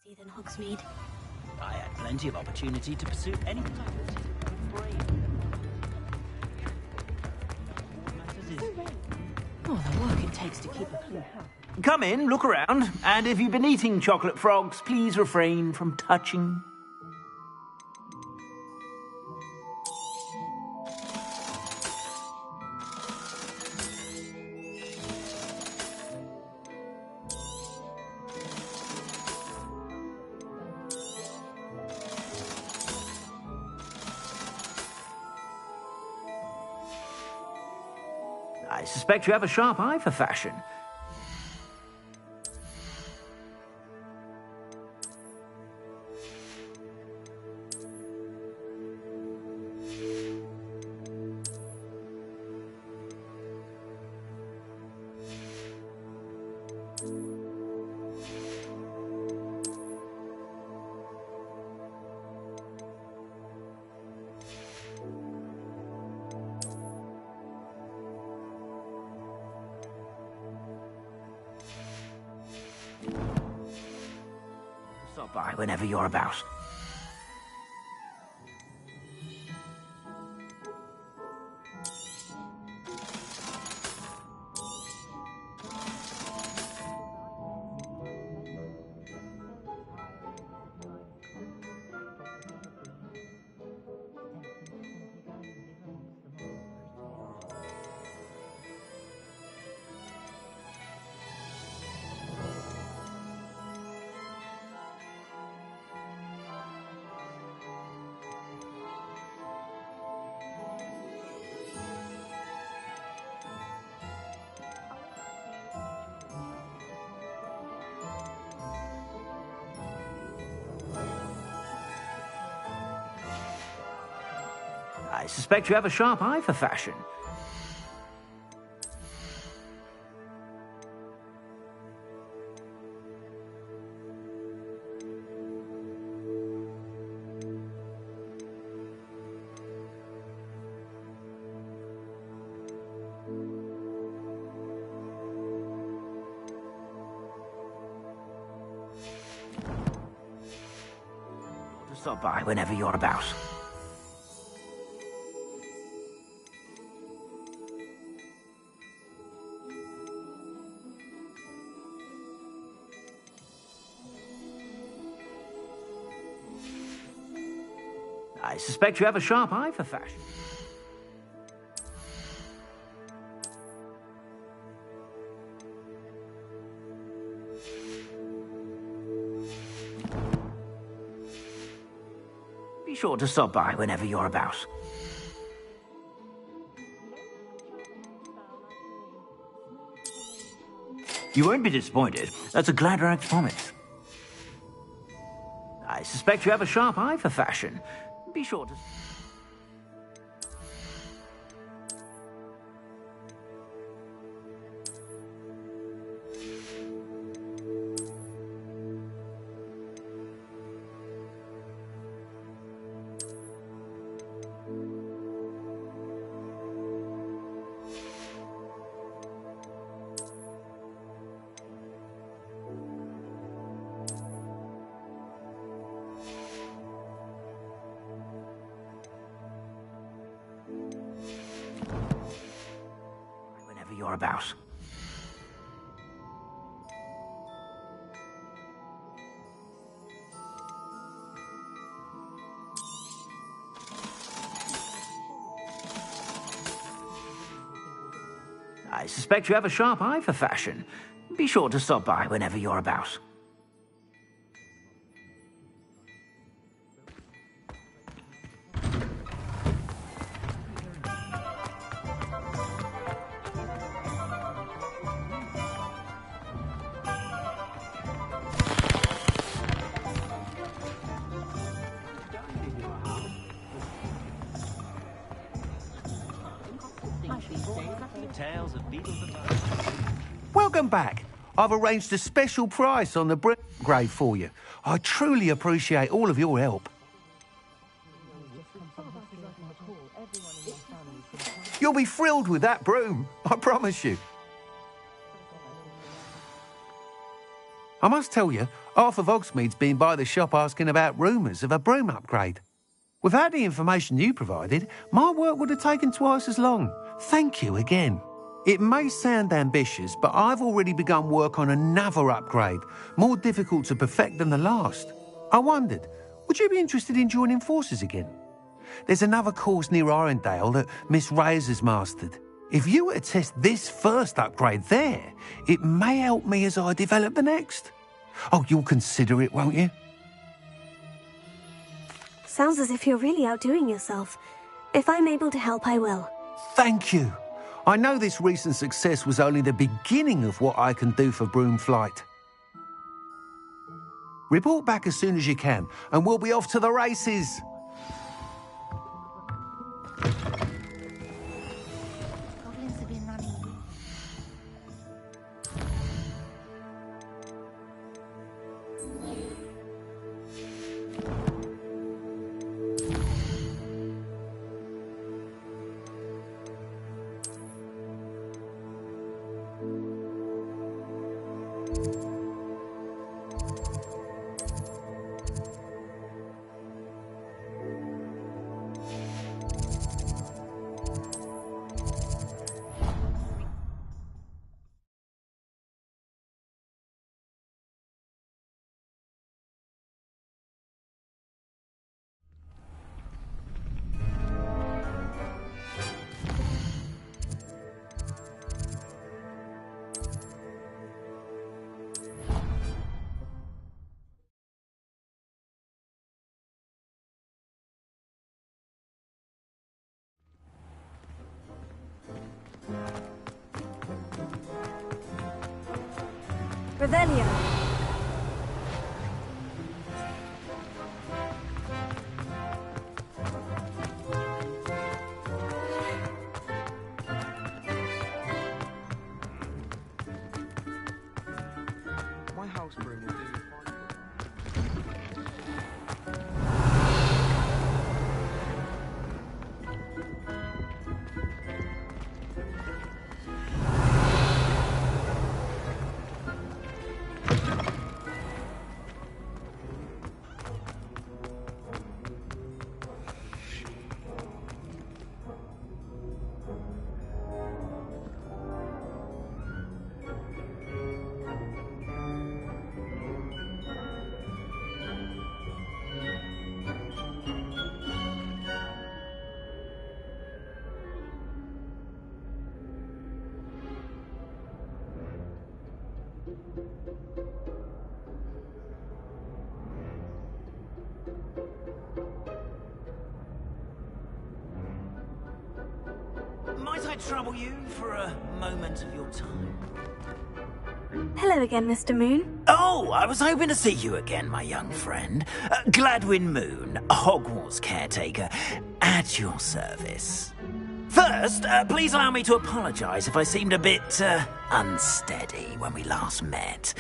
[SPEAKER 1] See than Hogsmeade.
[SPEAKER 9] I had plenty of opportunity to pursue any
[SPEAKER 7] Oh, the work it takes to keep a clean house.
[SPEAKER 9] Come in, look around, and if you've been eating chocolate frogs, please refrain from touching. I suspect you have a sharp eye for fashion. Stop by whenever you're about. I suspect you have a sharp eye for fashion. Stop by whenever you're about. I suspect you have a sharp eye for fashion. Be sure to stop by whenever you're about. You won't be disappointed. That's a Gladrag's promise. I suspect you have a sharp eye for fashion. Be sure to... whenever you're about. I suspect you have a sharp eye for fashion. Be sure to stop by whenever you're about.
[SPEAKER 14] Welcome back. I've arranged a special price on the brick grade for you. I truly appreciate all of your help. You'll be thrilled with that broom, I promise you. I must tell you, half of Hogsmeade's been by the shop asking about rumours of a broom upgrade. Without the information you provided, my work would have taken twice as long. Thank you again. It may sound ambitious, but I've already begun work on another upgrade, more difficult to perfect than the last. I wondered, would you be interested in joining forces again? There's another course near Irondale that Miss Reyes has mastered. If you were to test this first upgrade there, it may help me as I develop the next. Oh, you'll consider it, won't you?
[SPEAKER 1] Sounds as if you're really outdoing yourself. If I'm able to help, I will.
[SPEAKER 14] Thank you. I know this recent success was only the beginning of what I can do for Broomflight. Report back as soon as you can, and we'll be off to the races.
[SPEAKER 1] Revelio.
[SPEAKER 6] My house broom will do.
[SPEAKER 15] I trouble you for a moment of your time?
[SPEAKER 1] Hello again, Mr. Moon.
[SPEAKER 15] Oh, I was hoping to see you again, my young friend. Gladwin Moon, Hogwarts caretaker, at your service. First, please allow me to apologise if I seemed a bit unsteady when we last met.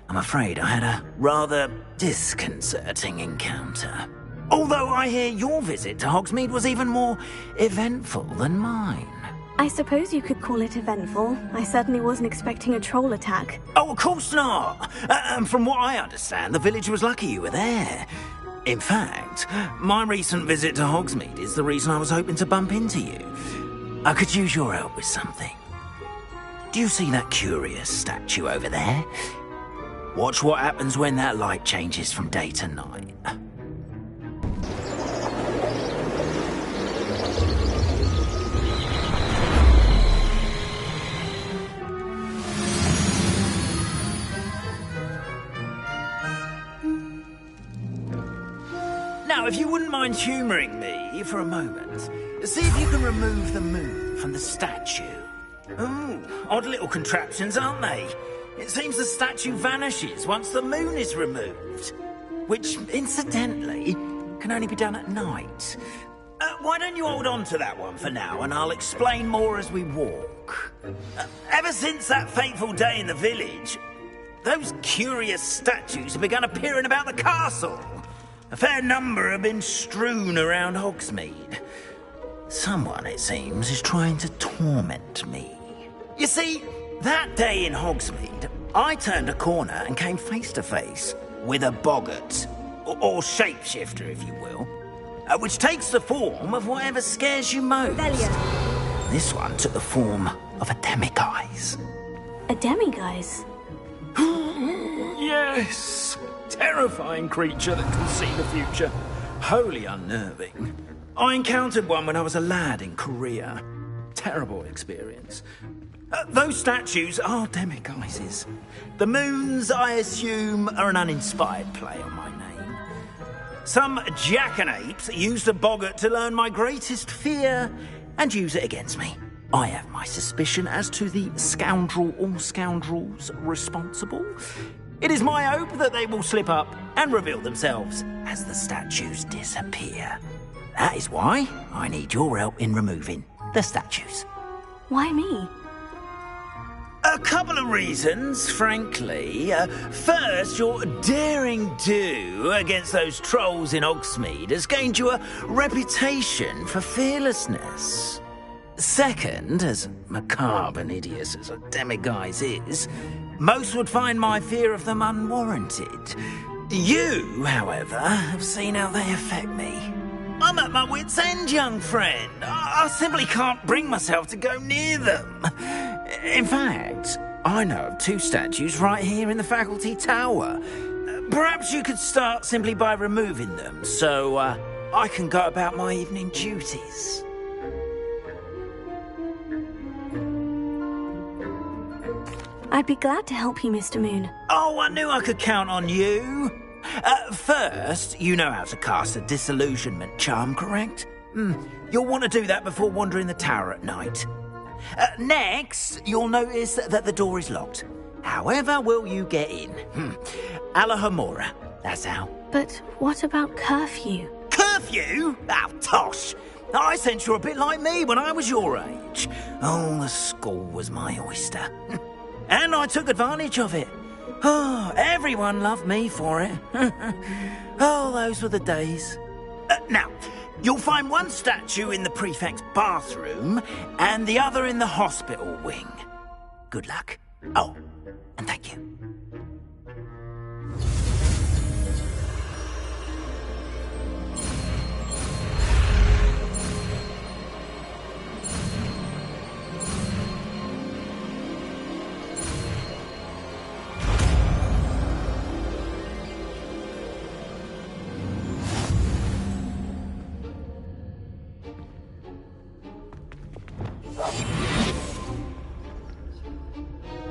[SPEAKER 15] I'm afraid I had a rather disconcerting encounter. Although I hear your visit to Hogsmeade was even more eventful than mine.
[SPEAKER 1] I suppose you could call it eventful. I certainly wasn't expecting a troll attack.
[SPEAKER 15] Oh, of course not. And from what I understand, the village was lucky you were there. In fact, my recent visit to Hogsmeade is the reason I was hoping to bump into you. I could use your help with something. Do you see that curious statue over there? Watch what happens when that light changes from day to night. Now, if you wouldn't mind humouring me for a moment, see if you can remove the moon from the statue. Ooh, odd little contraptions, aren't they? It seems the statue vanishes once the moon is removed. Which, incidentally, can only be done at night. Why don't you hold on to that one for now, and I'll explain more as we walk. Ever since that fateful day in the village, those curious statues have begun appearing about the castle. A fair number have been strewn around Hogsmeade. Someone, it seems, is trying to torment me. You see, that day in Hogsmeade, I turned a corner and came face to face with a boggart, or shapeshifter, if you will, which takes the form of whatever scares you most.
[SPEAKER 1] Velia.
[SPEAKER 15] This one took the form of a demiguise.
[SPEAKER 1] A demiguise?
[SPEAKER 15] Yes! Terrifying creature that can see the future. Wholly unnerving. I encountered one when I was a lad in Korea. Terrible experience. Those statues are demiguises. The moons, I assume, are an uninspired play on my name. Some jackanapes used a boggart to learn my greatest fear and use it against me. I have my suspicion as to the scoundrel or scoundrels responsible. It is my hope that they will slip up and reveal themselves as the statues disappear. That is why I need your help in removing the statues.
[SPEAKER 1] Why me?
[SPEAKER 15] A couple of reasons, frankly. First, your daring do against those trolls in Hogsmeade has gained you a reputation for fearlessness. Second, as macabre and hideous as a demiguise is, most would find my fear of them unwarranted. You, however, have seen how they affect me. I'm at my wit's end, young friend. I simply can't bring myself to go near them. In fact, I know of two statues right here in the faculty tower. Perhaps you could start simply by removing them, so I can go about my evening duties.
[SPEAKER 1] I'd be glad to help you, Mr. Moon.
[SPEAKER 15] Oh, I knew I could count on you. First, you know how to cast a disillusionment charm, correct? You'll want to do that before wandering the tower at night. Next, you'll notice that the door is locked. However will you get in? Alahomora, that's how.
[SPEAKER 1] But what about curfew?
[SPEAKER 15] Curfew? Oh, tosh. I sense you're a bit like me when I was your age. Oh, the school was my oyster. And I took advantage of it. Oh, everyone loved me for it. Oh, those were the days. Now, you'll find one statue in the prefect's bathroom and the other in the hospital wing. Good luck. Oh, and thank you.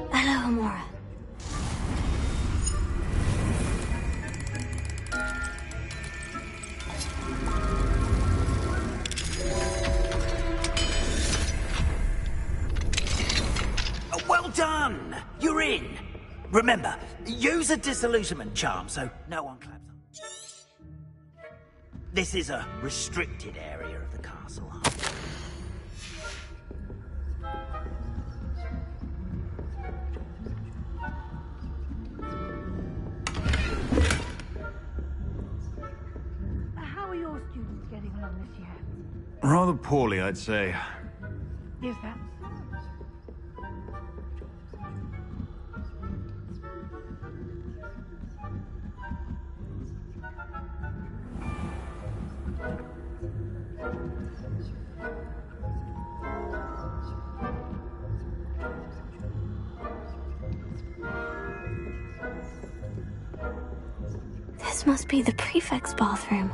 [SPEAKER 1] Hello, Amora.
[SPEAKER 15] Remember, use a disillusionment charm so no one claps up. This is a restricted area of the castle.
[SPEAKER 7] How are your students getting along this year?
[SPEAKER 16] Rather poorly, I'd say.
[SPEAKER 7] Is that?
[SPEAKER 1] This must be the prefect's bathroom.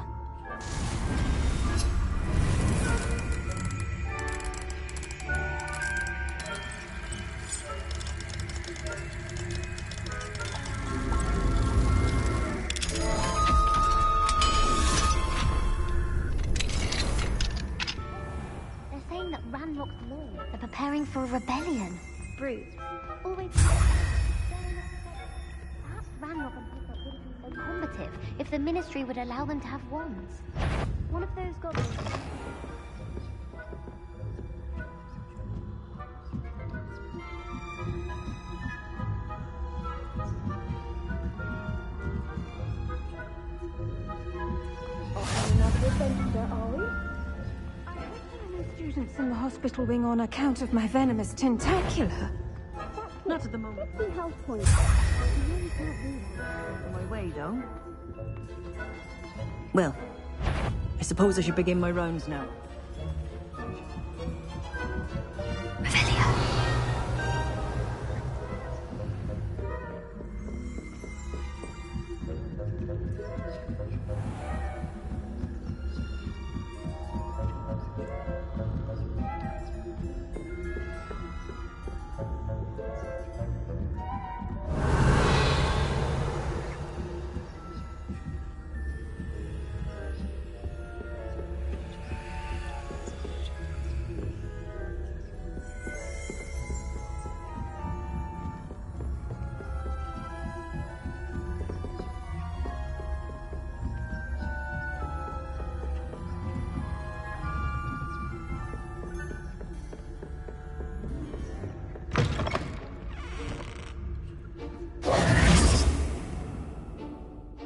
[SPEAKER 4] They're saying that Ranrock's lords are preparing for a rebellion. Bruce. Always. Perhaps Ranrock and Hufflepuff wouldn't be so combative if the Ministry would allow them to have wands. One of those goblins.
[SPEAKER 7] Students in the hospital wing on account of my venomous tentacular. Not at the moment.
[SPEAKER 4] Health point.
[SPEAKER 7] On my way, though. Well, I suppose I should begin my rounds now.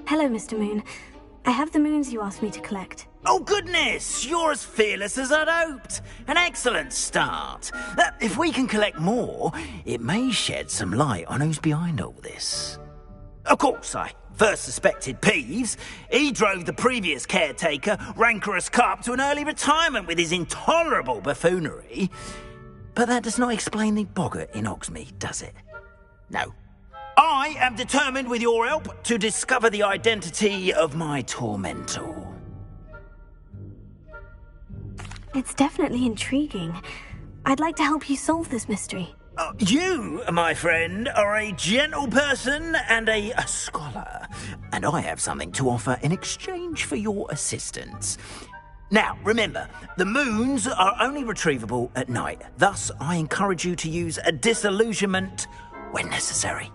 [SPEAKER 1] Hello, Mr. Moon. I have the moons you asked me to collect.
[SPEAKER 15] Oh, goodness! You're as fearless as I'd hoped. An excellent start. If we can collect more, it may shed some light on who's behind all this. Of course, I first suspected Peeves. He drove the previous caretaker, Rancorous Carp, to an early retirement with his intolerable buffoonery. But that does not explain the boggart in Hogsmeade, does it? No. I am determined, with your help, to discover the identity of my tormentor.
[SPEAKER 1] It's definitely intriguing. I'd like to help you solve this mystery.
[SPEAKER 15] You, my friend, are a gentle person and a scholar, and I have something to offer in exchange for your assistance. Now, remember, the moons are only retrievable at night. Thus, I encourage you to use a disillusionment when necessary.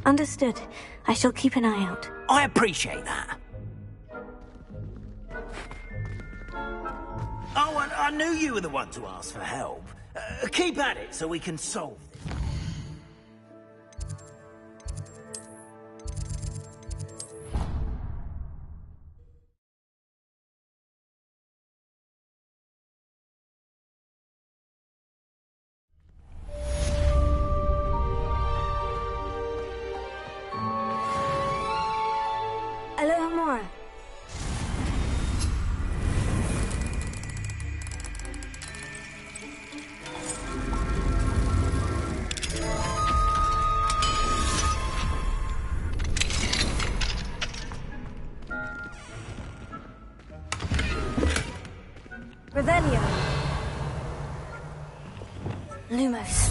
[SPEAKER 1] Understood. I shall keep an eye out.
[SPEAKER 15] I appreciate that. Oh, and I knew you were the one to ask for help. Keep at it so we can solve this.
[SPEAKER 1] Aloha Mora. Revelio. Lumos.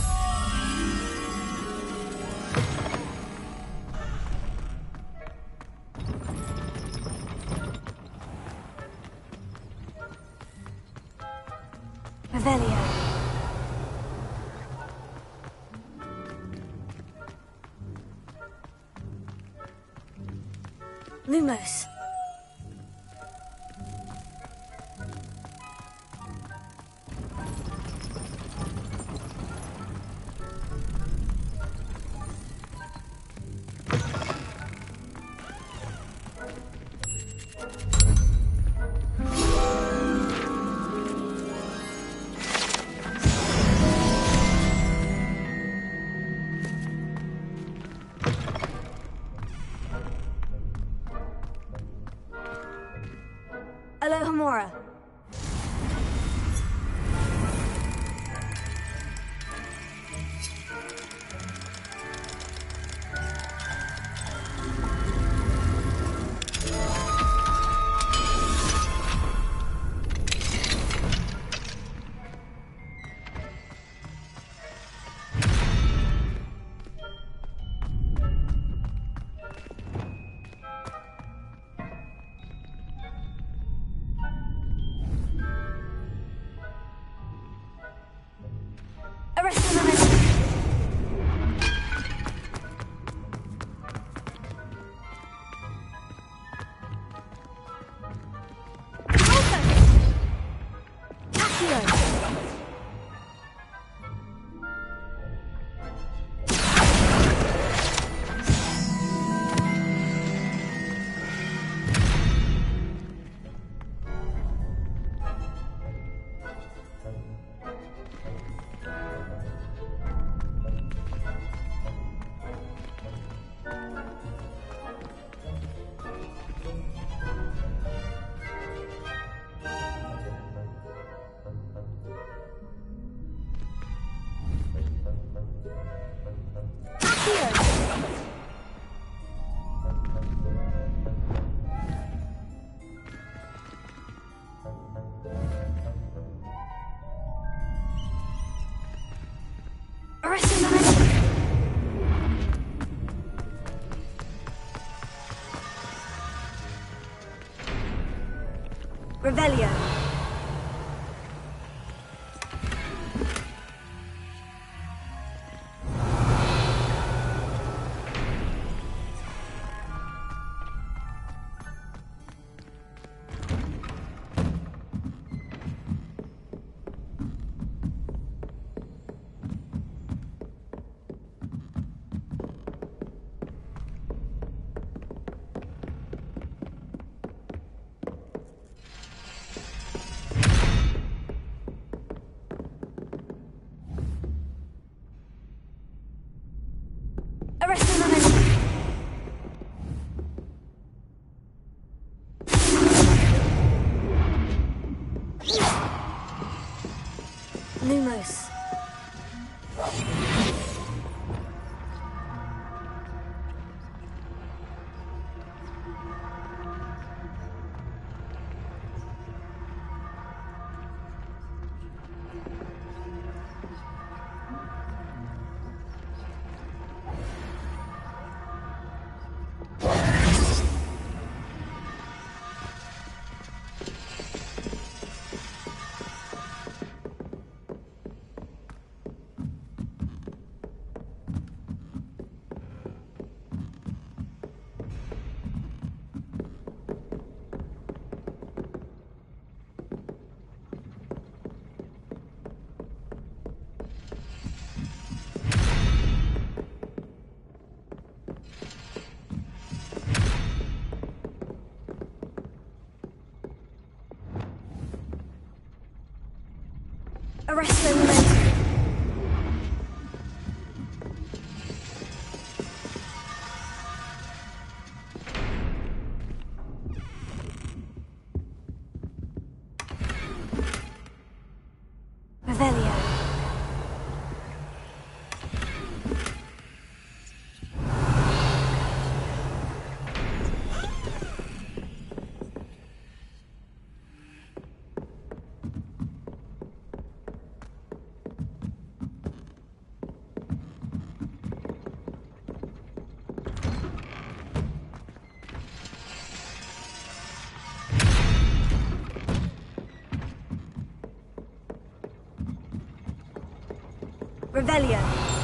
[SPEAKER 1] Revelio. Lumos. Alohomora. Revelio. Lumos. Arresto momentum. Revelio. Revelio.